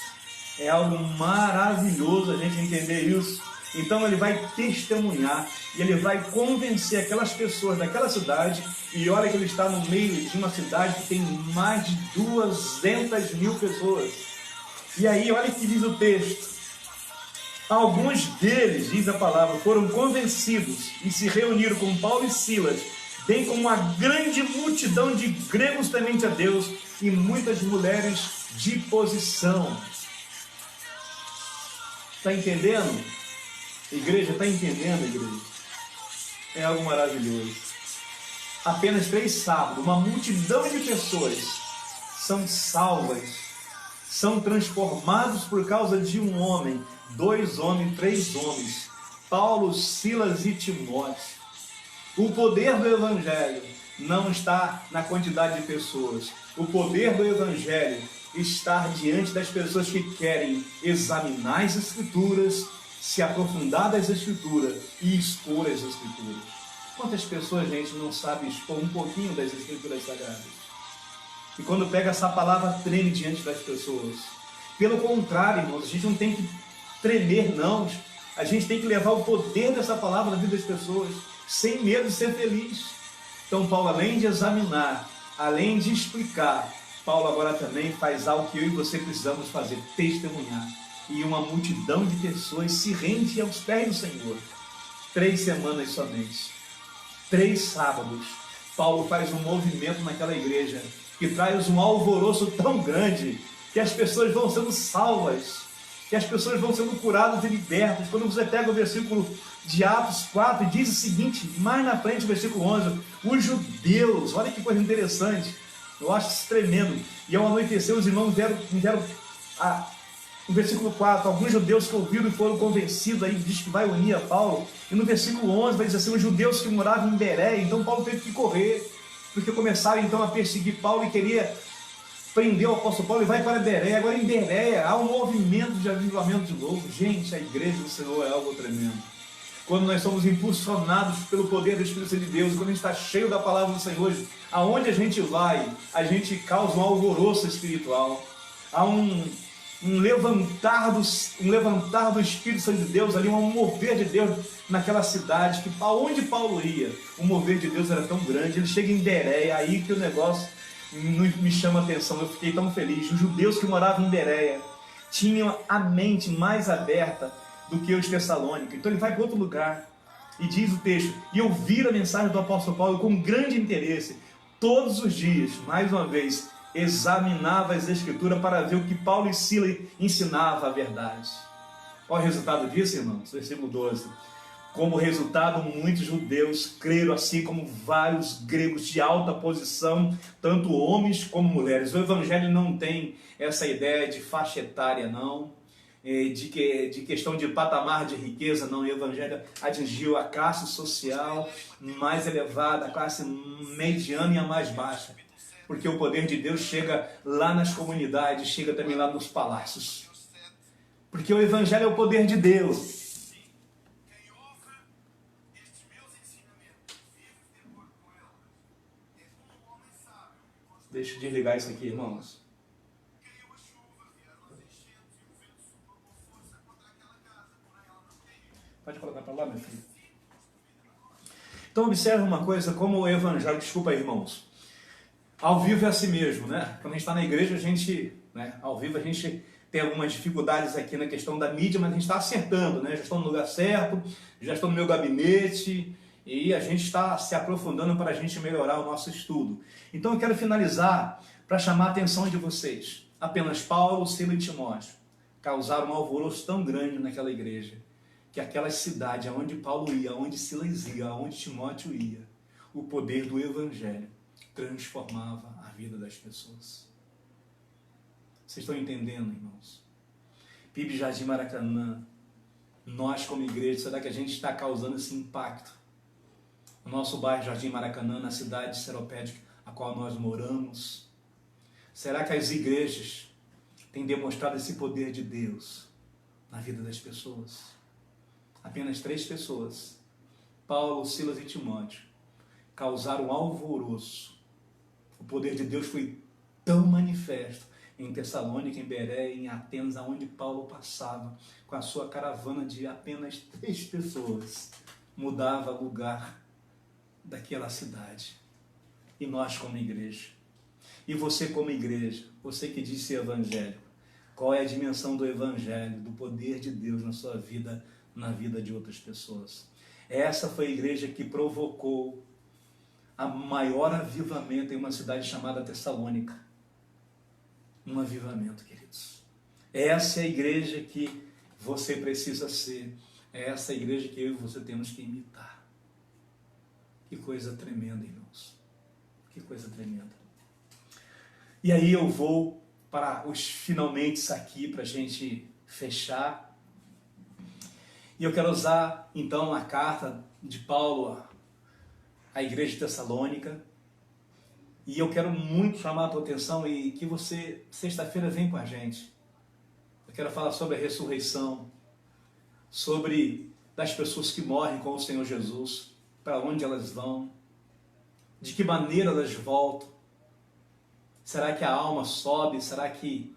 É algo maravilhoso a gente entender isso. Então ele vai testemunhar e ele vai convencer aquelas pessoas daquela cidade. E olha que ele está no meio de uma cidade que tem mais de 200.000 pessoas. E aí olha o que diz o texto. Alguns deles, diz a palavra, foram convencidos e se reuniram com Paulo e Silas, bem como uma grande multidão de gregos temente a Deus e muitas mulheres de posição. Está entendendo? Igreja, está entendendo, igreja? É algo maravilhoso. Apenas 3 sábados, uma multidão de pessoas são salvas, são transformados por causa de um homem, 2 homens, 3 homens, Paulo, Silas e Timóteo. O poder do Evangelho não está na quantidade de pessoas. O poder do Evangelho está diante das pessoas que querem examinar as Escrituras, se aprofundar das Escrituras e expor as Escrituras. Quantas pessoas, gente, não sabe expor um pouquinho das Escrituras Sagradas? E quando pega essa palavra, treme diante das pessoas. Pelo contrário, irmãos, a gente não tem que tremer, não. A gente tem que levar o poder dessa palavra na vida das pessoas, sem medo de ser feliz. Então Paulo, além de examinar, além de explicar, Paulo agora também faz algo que eu e você precisamos fazer: testemunhar. E uma multidão de pessoas se rende aos pés do Senhor. 3 semanas somente, 3 sábados, Paulo faz um movimento naquela igreja que traz um alvoroço tão grande que as pessoas vão sendo salvas, que as pessoas vão sendo curadas e libertas. Quando você pega o versículo de Atos 4, diz o seguinte, mais na frente, o versículo 11, os judeus, olha que coisa interessante, eu acho isso tremendo. E ao anoitecer, os irmãos vieram no versículo 4, alguns judeus que ouviram e foram convencidos, aí diz que vai unir a Paulo. E no versículo 11 vai dizer assim, os judeus que moravam em Bereia. Então Paulo teve que correr, porque começaram então a perseguir Paulo e queria prender o apóstolo Paulo e vai para Bereia. Agora em Bereia há um movimento de avivamento de novo. Gente, a igreja do Senhor é algo tremendo. Quando nós somos impulsionados pelo poder do Espírito Santo de Deus, quando a gente está cheio da palavra do Senhor, aonde a gente vai, a gente causa um alvoroço espiritual. Há um levantar do Espírito Santo de Deus ali, um mover de Deus naquela cidade, que aonde Paulo ia, o mover de Deus era tão grande. Ele chega em Bereia, aí que o negócio me chama a atenção, eu fiquei tão feliz. Os judeus que moravam em Bereia tinham a mente mais aberta do que os tessalônicos. Então ele vai para outro lugar e diz o texto, e ouvir a mensagem do apóstolo Paulo com grande interesse, todos os dias, mais uma vez, examinava as Escrituras para ver o que Paulo e Silas ensinavam a verdade. Qual é o resultado disso, irmãos? Versículo 12. Como resultado, muitos judeus creram, assim como vários gregos de alta posição, tanto homens como mulheres. O Evangelho não tem essa ideia de faixa etária, não, de questão de patamar de riqueza, não. O Evangelho atingiu a classe social mais elevada, a classe mediana e a mais baixa. Porque o poder de Deus chega lá nas comunidades, chega também lá nos palácios. Porque o Evangelho é o poder de Deus. Quem ouve estes meus ensinamentos e vive de acordo com eles, é como um homem sábio que construiu. Deixa eu desligar isso aqui, irmãos. Caiu a chuva, vieram as enchentes e o vento soprou com força contra aquela casa, porém ela não caiu. Pode colocar para lá, meu filho. Então observe uma coisa, como o Evangelho, desculpa aí, irmãos, ao vivo é assim mesmo, né? Quando a gente está na igreja, a gente, ao vivo a gente tem algumas dificuldades aqui na questão da mídia, mas a gente está acertando, né? Já estou no lugar certo, já estou no meu gabinete e a gente está se aprofundando para a gente melhorar o nosso estudo. Então eu quero finalizar para chamar a atenção de vocês. Apenas Paulo, Silas e Timóteo causaram um alvoroço tão grande naquela igreja, que aquela cidade aonde Paulo ia, aonde Silas ia, aonde Timóteo ia, o poder do Evangelho transformava a vida das pessoas. Vocês estão entendendo, irmãos? PIB Jardim Maracanã, nós como igreja, será que a gente está causando esse impacto? O nosso bairro Jardim Maracanã, na cidade de Seropédica, a qual nós moramos. Será que as igrejas têm demonstrado esse poder de Deus na vida das pessoas? Apenas 3 pessoas, Paulo, Silas e Timóteo, causaram alvoroço. O poder de Deus foi tão manifesto em Tessalônica, em Beré, em Atenas, aonde Paulo passava com a sua caravana de apenas 3 pessoas, mudava lugar daquela cidade. E nós como igreja, e você como igreja, você que disse evangélico, qual é a dimensão do evangelho, do poder de Deus na sua vida, na vida de outras pessoas? Essa foi a igreja que provocou a maior avivamento em uma cidade chamada Tessalônica. Um avivamento, queridos. Essa é a igreja que você precisa ser. É essa igreja que eu e você temos que imitar. Que coisa tremenda, irmãos. Que coisa tremenda. E aí eu vou para os finalmente aqui, para a gente fechar. E eu quero usar, então, a carta de Paulo à igreja de Tessalônica. E eu quero muito chamar a tua atenção e que você, sexta-feira, vem com a gente. Eu quero falar sobre a ressurreição, sobre das pessoas que morrem com o Senhor Jesus, para onde elas vão, de que maneira elas voltam. Será que a alma sobe? Será que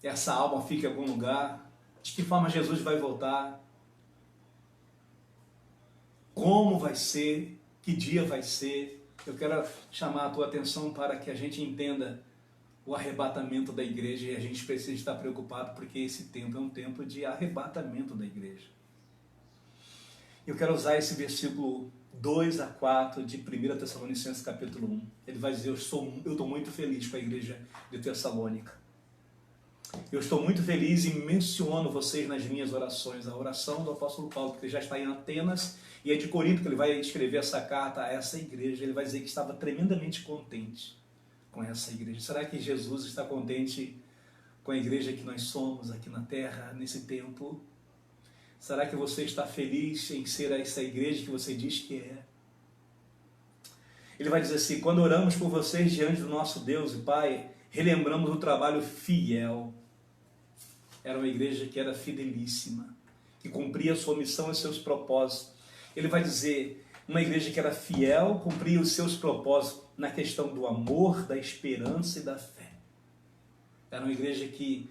essa alma fica em algum lugar? De que forma Jesus vai voltar? Como vai ser? Que dia vai ser? Eu quero chamar a tua atenção para que a gente entenda o arrebatamento da igreja e a gente precisa estar preocupado porque esse tempo é um tempo de arrebatamento da igreja. Eu quero usar esse versículo 2 a 4 de 1 Tessalonicenses capítulo 1. Ele vai dizer, eu estou muito feliz com a igreja de Tessalônica. Eu estou muito feliz e menciono vocês nas minhas orações. A oração do apóstolo Paulo, porque ele já está em Atenas, e é de Corinto que ele vai escrever essa carta a essa igreja. Ele vai dizer que estava tremendamente contente com essa igreja. Será que Jesus está contente com a igreja que nós somos aqui na terra, nesse tempo? Será que você está feliz em ser essa igreja que você diz que é? Ele vai dizer assim, quando oramos por vocês diante do nosso Deus e Pai, relembramos o trabalho fiel. Era uma igreja que era fidelíssima, que cumpria a sua missão e seus propósitos. Ele vai dizer, uma igreja que era fiel, cumpria os seus propósitos na questão do amor, da esperança e da fé. Era uma igreja que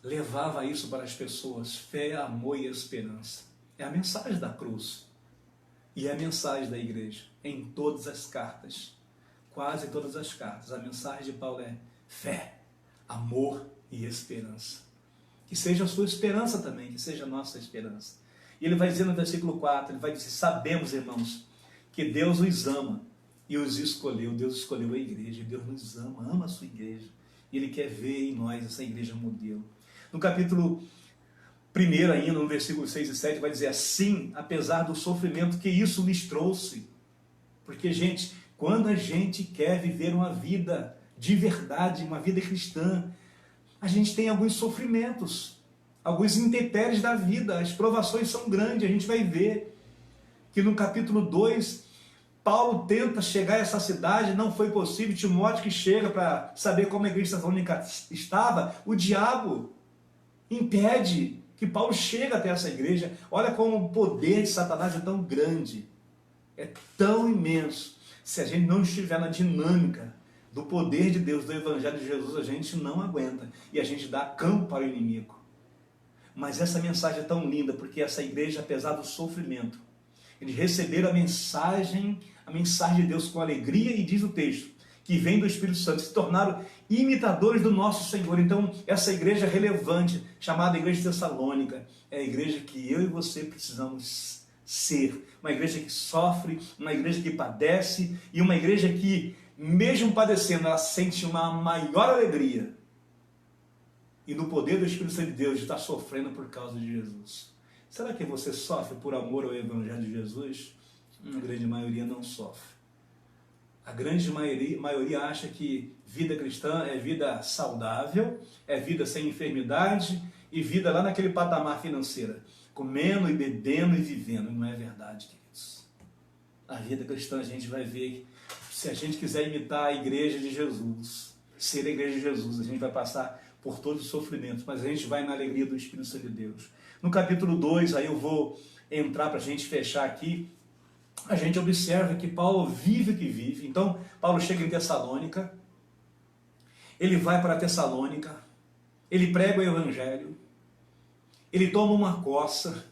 levava isso para as pessoas, fé, amor e esperança. É a mensagem da cruz. E é a mensagem da igreja, em todas as cartas, quase todas as cartas. A mensagem de Paulo é fé, amor e esperança. Que seja a sua esperança também, que seja a nossa esperança. E ele vai dizer no versículo 4, ele vai dizer, sabemos, irmãos, que Deus os ama e os escolheu. Deus escolheu a igreja, Deus nos ama, ama a sua igreja. E Ele quer ver em nós essa igreja modelo. No capítulo 1 ainda, no versículo 6 e 7, vai dizer assim, apesar do sofrimento que isso lhes trouxe. Porque, gente, quando a gente quer viver uma vida de verdade, uma vida cristã, a gente tem alguns sofrimentos, alguns intempéries da vida, as provações são grandes. A gente vai ver que no capítulo 2, Paulo tenta chegar a essa cidade, não foi possível. Timóteo que chega para saber como a igreja tessalônica estava, o diabo impede que Paulo chegue até essa igreja. Olha como o poder de Satanás é tão grande, é tão imenso. Se a gente não estiver na dinâmica do poder de Deus, do Evangelho de Jesus, a gente não aguenta e a gente dá campo para o inimigo. Mas essa mensagem é tão linda, porque essa igreja, apesar do sofrimento, eles receberam a mensagem de Deus com alegria, e diz o texto, que vem do Espírito Santo, se tornaram imitadores do nosso Senhor. Então, essa igreja relevante, chamada Igreja de Tessalônica, é a igreja que eu e você precisamos ser. Uma igreja que sofre, uma igreja que padece, e uma igreja que, mesmo padecendo, ela sente uma maior alegria. E no poder do Espírito Santo de Deus, está sofrendo por causa de Jesus. Será que você sofre por amor ao Evangelho de Jesus? A grande maioria não sofre. A grande maioria acha que vida cristã é vida saudável, é vida sem enfermidade e vida lá naquele patamar financeiro, comendo e bebendo e vivendo. Não é verdade, queridos. A vida cristã a gente vai ver, se a gente quiser imitar a igreja de Jesus, ser a igreja de Jesus, a gente vai passar por todos os sofrimentos, mas a gente vai na alegria do Espírito Santo de Deus. No capítulo 2, aí eu vou entrar para a gente fechar aqui, a gente observa que Paulo vive o que vive. Então, Paulo chega em Tessalônica, ele vai para Tessalônica, ele prega o evangelho, ele toma uma coça,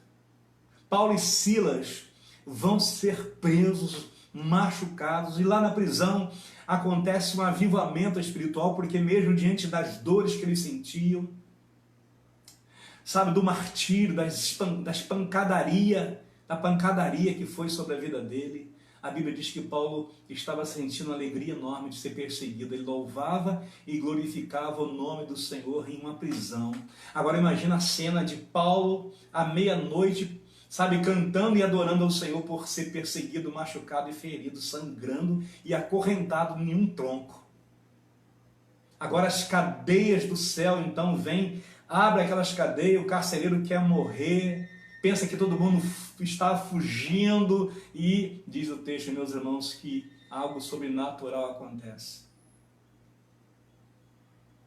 Paulo e Silas vão ser presos, machucados, e lá na prisão acontece um avivamento espiritual, porque mesmo diante das dores que eles sentiam, sabe, do martírio, das pancadaria, da pancadaria que foi sobre a vida dele, a Bíblia diz que Paulo estava sentindo uma alegria enorme de ser perseguido. Ele louvava e glorificava o nome do Senhor em uma prisão. Agora imagina a cena de Paulo à meia-noite, sabe, cantando e adorando ao Senhor por ser perseguido, machucado e ferido, sangrando e acorrentado em um tronco. Agora as cadeias do céu então vêm, abre aquelas cadeias, o carcereiro quer morrer, pensa que todo mundo está fugindo e diz o texto, meus irmãos, que algo sobrenatural acontece.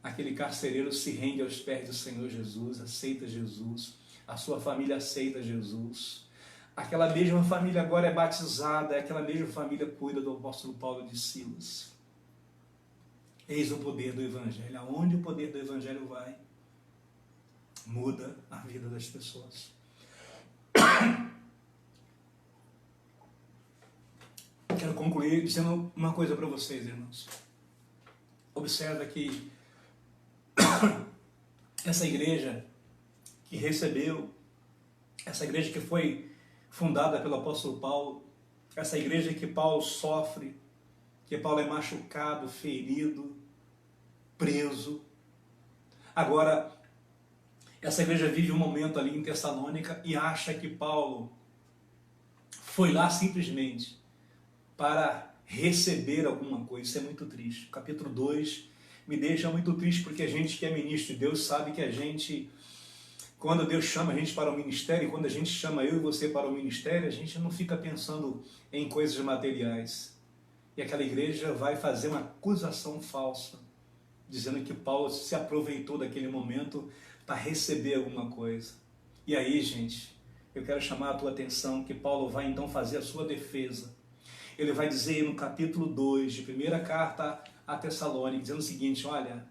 Aquele carcereiro se rende aos pés do Senhor Jesus, aceita Jesus, a sua família aceita Jesus. Aquela mesma família agora é batizada, aquela mesma família cuida do apóstolo Paulo de Silas. Eis o poder do Evangelho. Aonde o poder do Evangelho vai, muda a vida das pessoas. Quero concluir dizendo uma coisa para vocês, irmãos. Observa que essa igreja que recebeu, essa igreja que foi fundada pelo apóstolo Paulo, essa igreja que Paulo sofre, que Paulo é machucado, ferido, preso. Agora, essa igreja vive um momento ali em Tessalônica e acha que Paulo foi lá simplesmente para receber alguma coisa. Isso é muito triste. O capítulo 2 me deixa muito triste, porque a gente que é ministro de Deus sabe que a gente, quando Deus chama a gente para o ministério, quando a gente chama eu e você para o ministério, a gente não fica pensando em coisas materiais. E aquela igreja vai fazer uma acusação falsa, dizendo que Paulo se aproveitou daquele momento para receber alguma coisa. E aí, gente, eu quero chamar a tua atenção que Paulo vai então fazer a sua defesa. Ele vai dizer no capítulo 2 de primeira carta a Tessalônica, dizendo o seguinte: olha,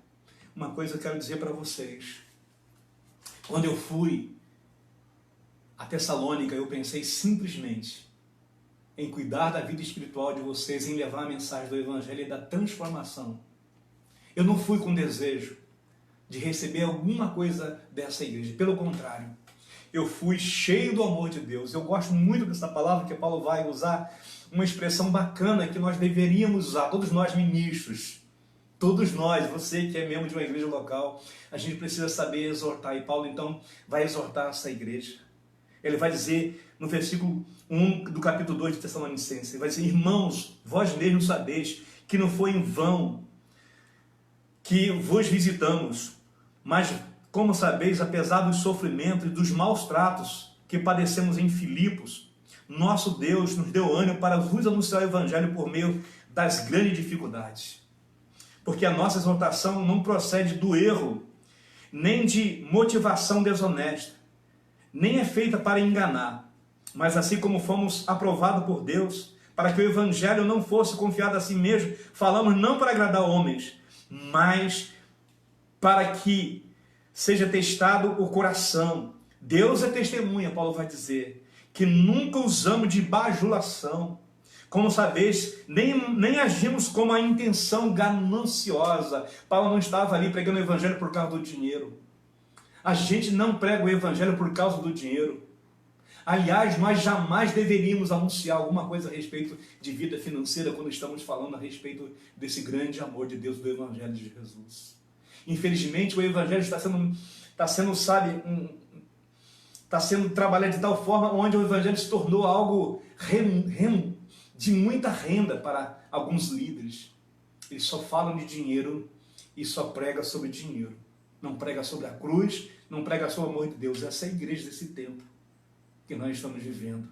uma coisa eu quero dizer para vocês. Quando eu fui a Tessalônica, eu pensei simplesmente em cuidar da vida espiritual de vocês, em levar a mensagem do Evangelho e da transformação. Eu não fui com desejo de receber alguma coisa dessa igreja. Pelo contrário, eu fui cheio do amor de Deus. Eu gosto muito dessa palavra que Paulo vai usar, uma expressão bacana que nós deveríamos usar, todos nós ministros, todos nós, você que é membro de uma igreja local, a gente precisa saber exortar. E Paulo então vai exortar essa igreja. Ele vai dizer no versículo 1 do capítulo 2 de Tessalonicenses, ele vai dizer: irmãos, vós mesmos sabeis que não foi em vão que vos visitamos, mas, como sabeis, apesar dos sofrimentos e dos maus tratos que padecemos em Filipos, nosso Deus nos deu ânimo para vos anunciar o Evangelho por meio das grandes dificuldades. Porque a nossa exortação não procede do erro, nem de motivação desonesta, nem é feita para enganar, mas assim como fomos aprovados por Deus, para que o Evangelho não fosse confiado a si mesmo, falamos não para agradar homens, mas para que seja testado o coração. Deus é testemunha, Paulo vai dizer, que nunca usamos de bajulação. Como sabeis, nem agimos com a intenção gananciosa. Paulo não estava ali pregando o Evangelho por causa do dinheiro. A gente não prega o Evangelho por causa do dinheiro. Aliás, nós jamais deveríamos anunciar alguma coisa a respeito de vida financeira quando estamos falando a respeito desse grande amor de Deus, do Evangelho de Jesus. Infelizmente, o Evangelho está sendo trabalhado de tal forma onde o Evangelho se tornou algo de muita renda para alguns líderes, eles só falam de dinheiro e só pregam sobre dinheiro. Não prega sobre a cruz, não prega sobre o amor de Deus. Essa é a igreja desse tempo que nós estamos vivendo.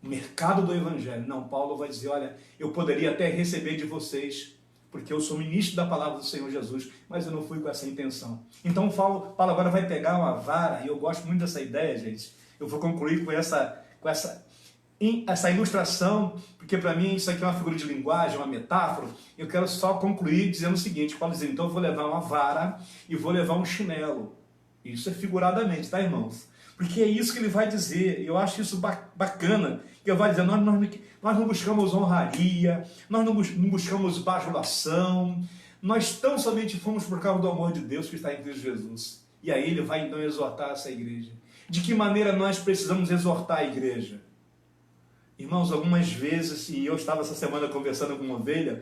O mercado do evangelho. Não, Paulo vai dizer, olha, eu poderia até receber de vocês, porque eu sou ministro da palavra do Senhor Jesus, mas eu não fui com essa intenção. Então Paulo agora vai pegar uma vara, e eu gosto muito dessa ideia, gente. Eu vou concluir com essa ilustração, porque para mim isso aqui é uma figura de linguagem, uma metáfora. Eu quero só concluir dizendo o seguinte, Paulo diz, então eu vou levar uma vara e vou levar um chinelo. Isso é figuradamente, tá, irmãos? Porque é isso que ele vai dizer, eu acho isso bacana, que ele vai dizer, nós não buscamos honraria, nós não buscamos bajulação, nós tão somente fomos por causa do amor de Deus que está em Cristo Jesus. E aí ele vai então exortar essa igreja. De que maneira nós precisamos exortar a igreja? Irmãos, algumas vezes, e eu estava essa semana conversando com uma ovelha,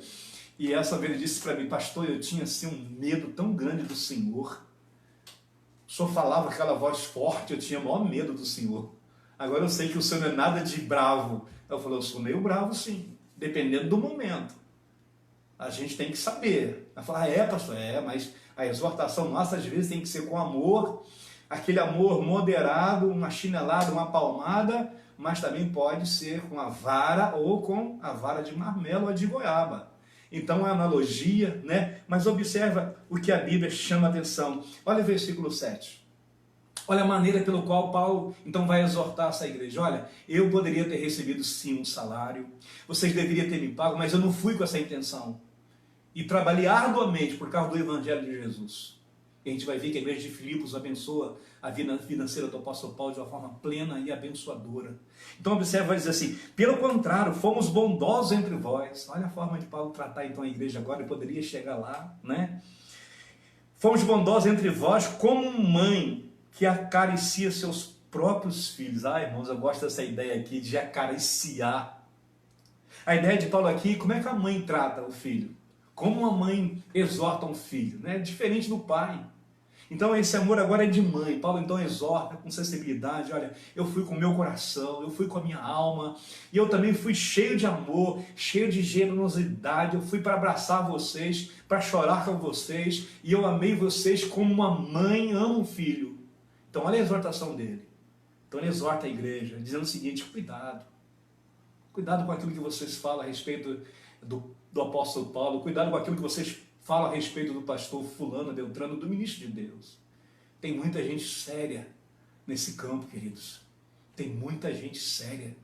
e essa ovelha disse para mim, pastor, eu tinha assim um medo tão grande do Senhor. O Senhor falava com aquela voz forte, eu tinha o maior medo do Senhor. Agora eu sei que o Senhor não é nada de bravo. Eu falei, eu sou meio bravo sim, dependendo do momento. A gente tem que saber. Ela fala, pastor, mas a exortação nossa às vezes tem que ser com amor, aquele amor moderado, uma chinelada, uma palmada, mas também pode ser com a vara ou com a vara de marmelo ou de goiaba. Então é analogia, né? Mas observa o que a Bíblia chama a atenção. Olha o versículo 7. Olha a maneira pelo qual Paulo então vai exortar essa igreja. Olha, eu poderia ter recebido sim um salário, vocês deveriam ter me pago, mas eu não fui com essa intenção. E trabalhei arduamente por causa do Evangelho de Jesus. E a gente vai ver que a igreja de Filipos abençoa a vida financeira do apóstolo Paulo de uma forma plena e abençoadora. Então observa, vai dizer assim, pelo contrário, fomos bondosos entre vós. Olha a forma de Paulo tratar então a igreja agora, ele poderia chegar lá, né? Fomos bondosos entre vós como mãe que acaricia seus próprios filhos. Irmãos, eu gosto dessa ideia aqui de acariciar. A ideia de Paulo aqui, como é que a mãe trata o filho? Como uma mãe exorta um filho, né? Diferente do pai. Então esse amor agora é de mãe. Paulo então exorta com sensibilidade, olha, eu fui com o meu coração, eu fui com a minha alma, e eu também fui cheio de amor, cheio de generosidade, eu fui para abraçar vocês, para chorar com vocês, e eu amei vocês como uma mãe ama um filho. Então olha a exortação dele. Então ele exorta a igreja, dizendo o seguinte, cuidado com aquilo que vocês falam a respeito do apóstolo Paulo, cuidado com aquilo que vocês falam a respeito do pastor fulano, Beltrano, do ministro de Deus. Tem muita gente séria nesse campo, queridos. Tem muita gente séria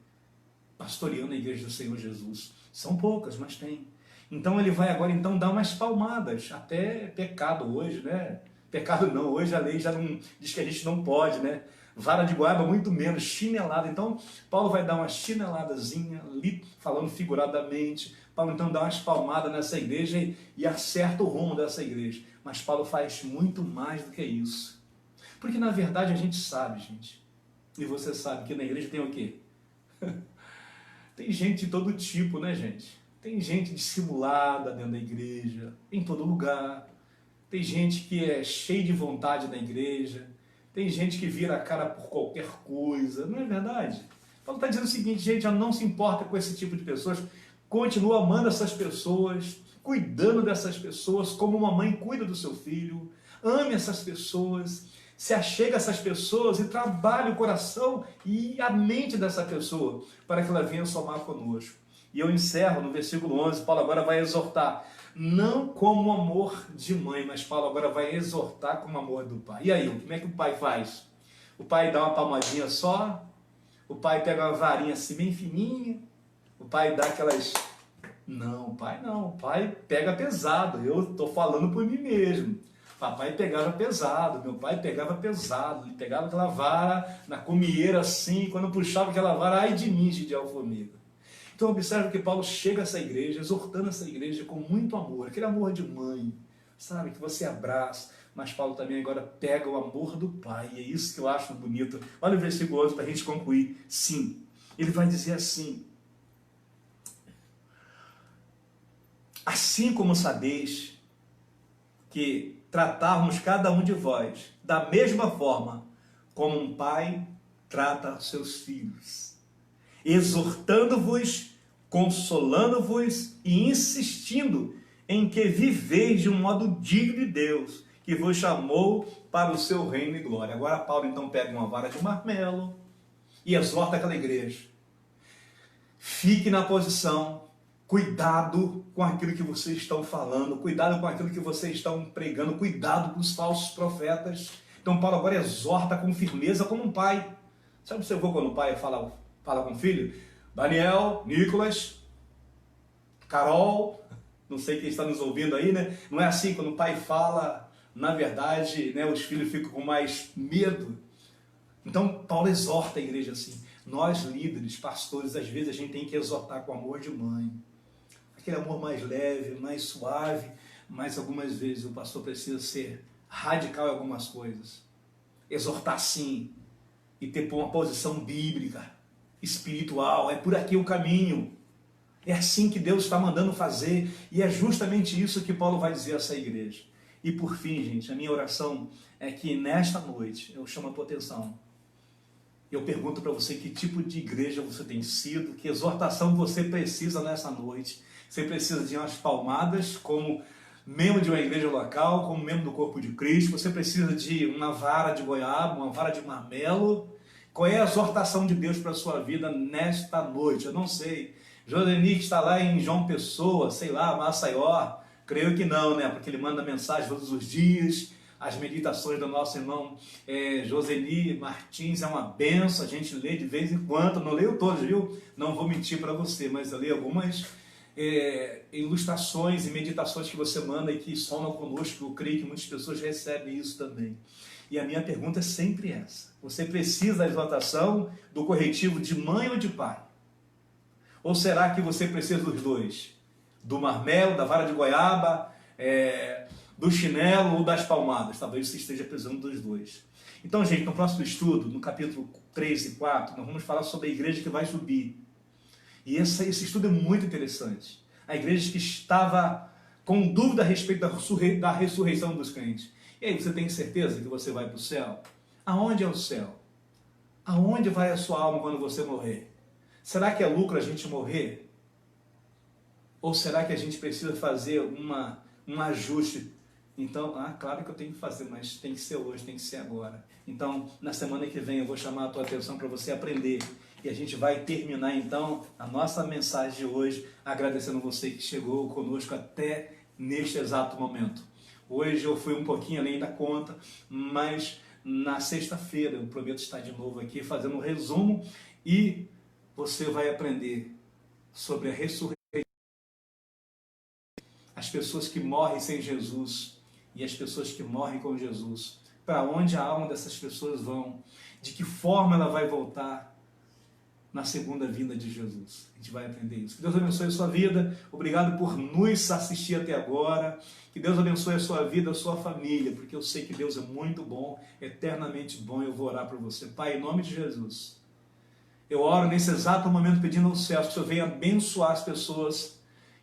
pastoreando a igreja do Senhor Jesus. São poucas, mas tem. Então ele vai agora então dar umas palmadas, até pecado hoje, né? Pecado não, hoje a lei já não diz que a gente não pode, né? Vara de goiaba muito menos, chinelada. Então Paulo vai dar uma chineladazinha ali, falando figuradamente. Paulo então dá umas palmadas nessa igreja e acerta o rumo dessa igreja. Mas Paulo faz muito mais do que isso. Porque na verdade a gente sabe, gente, e você sabe que na igreja tem o quê? Tem gente de todo tipo, né, gente? Tem gente dissimulada dentro da igreja, em todo lugar. Tem gente que é cheia de vontade na igreja. Tem gente que vira a cara por qualquer coisa. Não é verdade? Paulo está dizendo o seguinte, gente, não se importa com esse tipo de pessoas. Continua amando essas pessoas, cuidando dessas pessoas, como uma mãe cuida do seu filho. Ame essas pessoas, se achega a essas pessoas e trabalhe o coração e a mente dessa pessoa para que ela venha somar conosco. E eu encerro no versículo 11, Paulo agora vai exortar, não como amor de mãe, mas Paulo agora vai exortar como amor do pai. E aí, como é que o pai faz? O pai dá uma palmadinha só? O pai pega uma varinha assim bem fininha? O pai dá aquelas... Não, o pai pega pesado, eu estou falando por mim mesmo. Papai pegava pesado, meu pai pegava pesado, ele pegava aquela vara na comieira assim, quando puxava aquela vara, ai de mim, de alformiga. Então observe que Paulo chega a essa igreja, exortando essa igreja com muito amor, aquele amor de mãe, sabe, que você abraça, mas Paulo também agora pega o amor do pai, e é isso que eu acho bonito. Olha o versículo 11 para a gente concluir. Sim, ele vai dizer assim, assim como sabeis que tratarmos cada um de vós da mesma forma como um pai trata seus filhos, exortando-vos consolando-vos e insistindo em que viveis de um modo digno de Deus, que vos chamou para o seu reino e glória. Agora Paulo então pega uma vara de marmelo e exorta aquela igreja. Fique na posição, cuidado com aquilo que vocês estão falando, cuidado com aquilo que vocês estão pregando, cuidado com os falsos profetas. Então Paulo agora exorta com firmeza como um pai. Sabe, observou quando o pai fala com o filho? Daniel, Nicolas, Carol, não sei quem está nos ouvindo aí, né? Não é assim, quando o pai fala, na verdade, né, os filhos ficam com mais medo. Então Paulo exorta a igreja assim. Nós líderes, pastores, às vezes a gente tem que exortar com amor de mãe. Aquele amor mais leve, mais suave, mas algumas vezes o pastor precisa ser radical em algumas coisas. Exortar sim, e ter uma posição bíblica, espiritual, é por aqui o caminho. É assim que Deus está mandando fazer, e é justamente isso que Paulo vai dizer a essa igreja. E por fim, gente, a minha oração é que nesta noite, eu chamo a tua atenção, eu pergunto para você que tipo de igreja você tem sido, que exortação você precisa nessa noite. Você precisa de umas palmadas como membro de uma igreja local, como membro do corpo de Cristo. Você precisa de uma vara de goiaba, uma vara de marmelo. Qual é a exortação de Deus para a sua vida nesta noite? Eu não sei. Joseni, que está lá em João Pessoa, sei lá, Maceió, creio que não, né? Porque ele manda mensagem todos os dias. As meditações do nosso irmão Joseni Martins é uma benção, a gente lê de vez em quando, não leio todos, viu? Não vou mentir para você, mas eu leio algumas ilustrações e meditações que você manda e que somam conosco. Eu creio que muitas pessoas recebem isso também. E a minha pergunta é sempre essa: você precisa da exortação, do corretivo de mãe ou de pai? Ou será que você precisa dos dois? Do marmelo, da vara de goiaba, do chinelo ou das palmadas? Talvez você esteja precisando dos dois. Então, gente, no próximo estudo, no capítulo 3 e 4, nós vamos falar sobre a igreja que vai subir. E esse estudo é muito interessante. A igreja que estava com dúvida a respeito da ressurreição dos crentes. E aí, você tem certeza que você vai para o céu? Aonde é o céu? Aonde vai a sua alma quando você morrer? Será que é lucro a gente morrer? Ou será que a gente precisa fazer um ajuste? Então, claro que eu tenho que fazer, mas tem que ser hoje, tem que ser agora. Então, na semana que vem eu vou chamar a tua atenção para você aprender. E a gente vai terminar então a nossa mensagem de hoje agradecendo você que chegou conosco até neste exato momento. Hoje eu fui um pouquinho além da conta, mas na sexta-feira eu prometo estar de novo aqui fazendo um resumo e você vai aprender sobre a ressurreição. As pessoas que morrem sem Jesus e as pessoas que morrem com Jesus. Para onde a alma dessas pessoas vão? De que forma ela vai voltar na segunda vinda de Jesus? A gente vai aprender isso. Que Deus abençoe a sua vida. Obrigado por nos assistir até agora. Que Deus abençoe a sua vida, a sua família, porque eu sei que Deus é muito bom, eternamente bom. Eu vou orar por você. Pai, em nome de Jesus, eu oro nesse exato momento pedindo ao céu que o Senhor venha abençoar as pessoas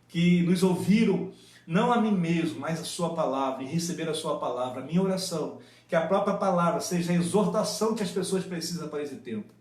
que nos ouviram, não a mim mesmo, mas a sua palavra, e receber a sua palavra. A minha oração, que a própria palavra seja a exortação que as pessoas precisam para esse tempo.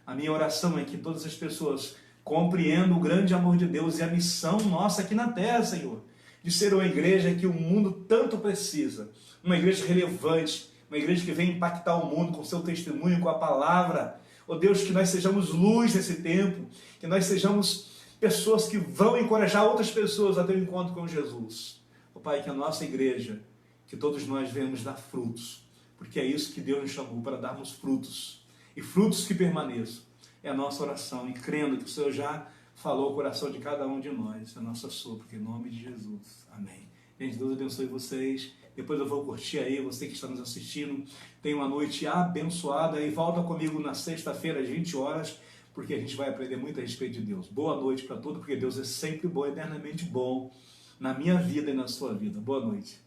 A minha oração é que todas as pessoas compreendam o grande amor de Deus e a missão nossa aqui na terra, Senhor, de ser uma igreja que o mundo tanto precisa, uma igreja relevante, uma igreja que vem impactar o mundo com seu testemunho, com a palavra. Oh Deus, que nós sejamos luz nesse tempo, que nós sejamos pessoas que vão encorajar outras pessoas a ter um encontro com Jesus. Oh Pai, que a nossa igreja, que todos nós venhamos dar frutos, porque é isso que Deus nos chamou, para darmos frutos, e frutos que permaneçam. É a nossa oração, e crendo que o Senhor já falou o coração de cada um de nós, a nossa súplica, em nome de Jesus. Amém. Gente, Deus abençoe vocês. Depois eu vou curtir aí, você que está nos assistindo. Tenha uma noite abençoada e volta comigo na sexta-feira às 20 horas, porque a gente vai aprender muito a respeito de Deus. Boa noite para todos, porque Deus é sempre bom, eternamente bom, na minha vida e na sua vida. Boa noite.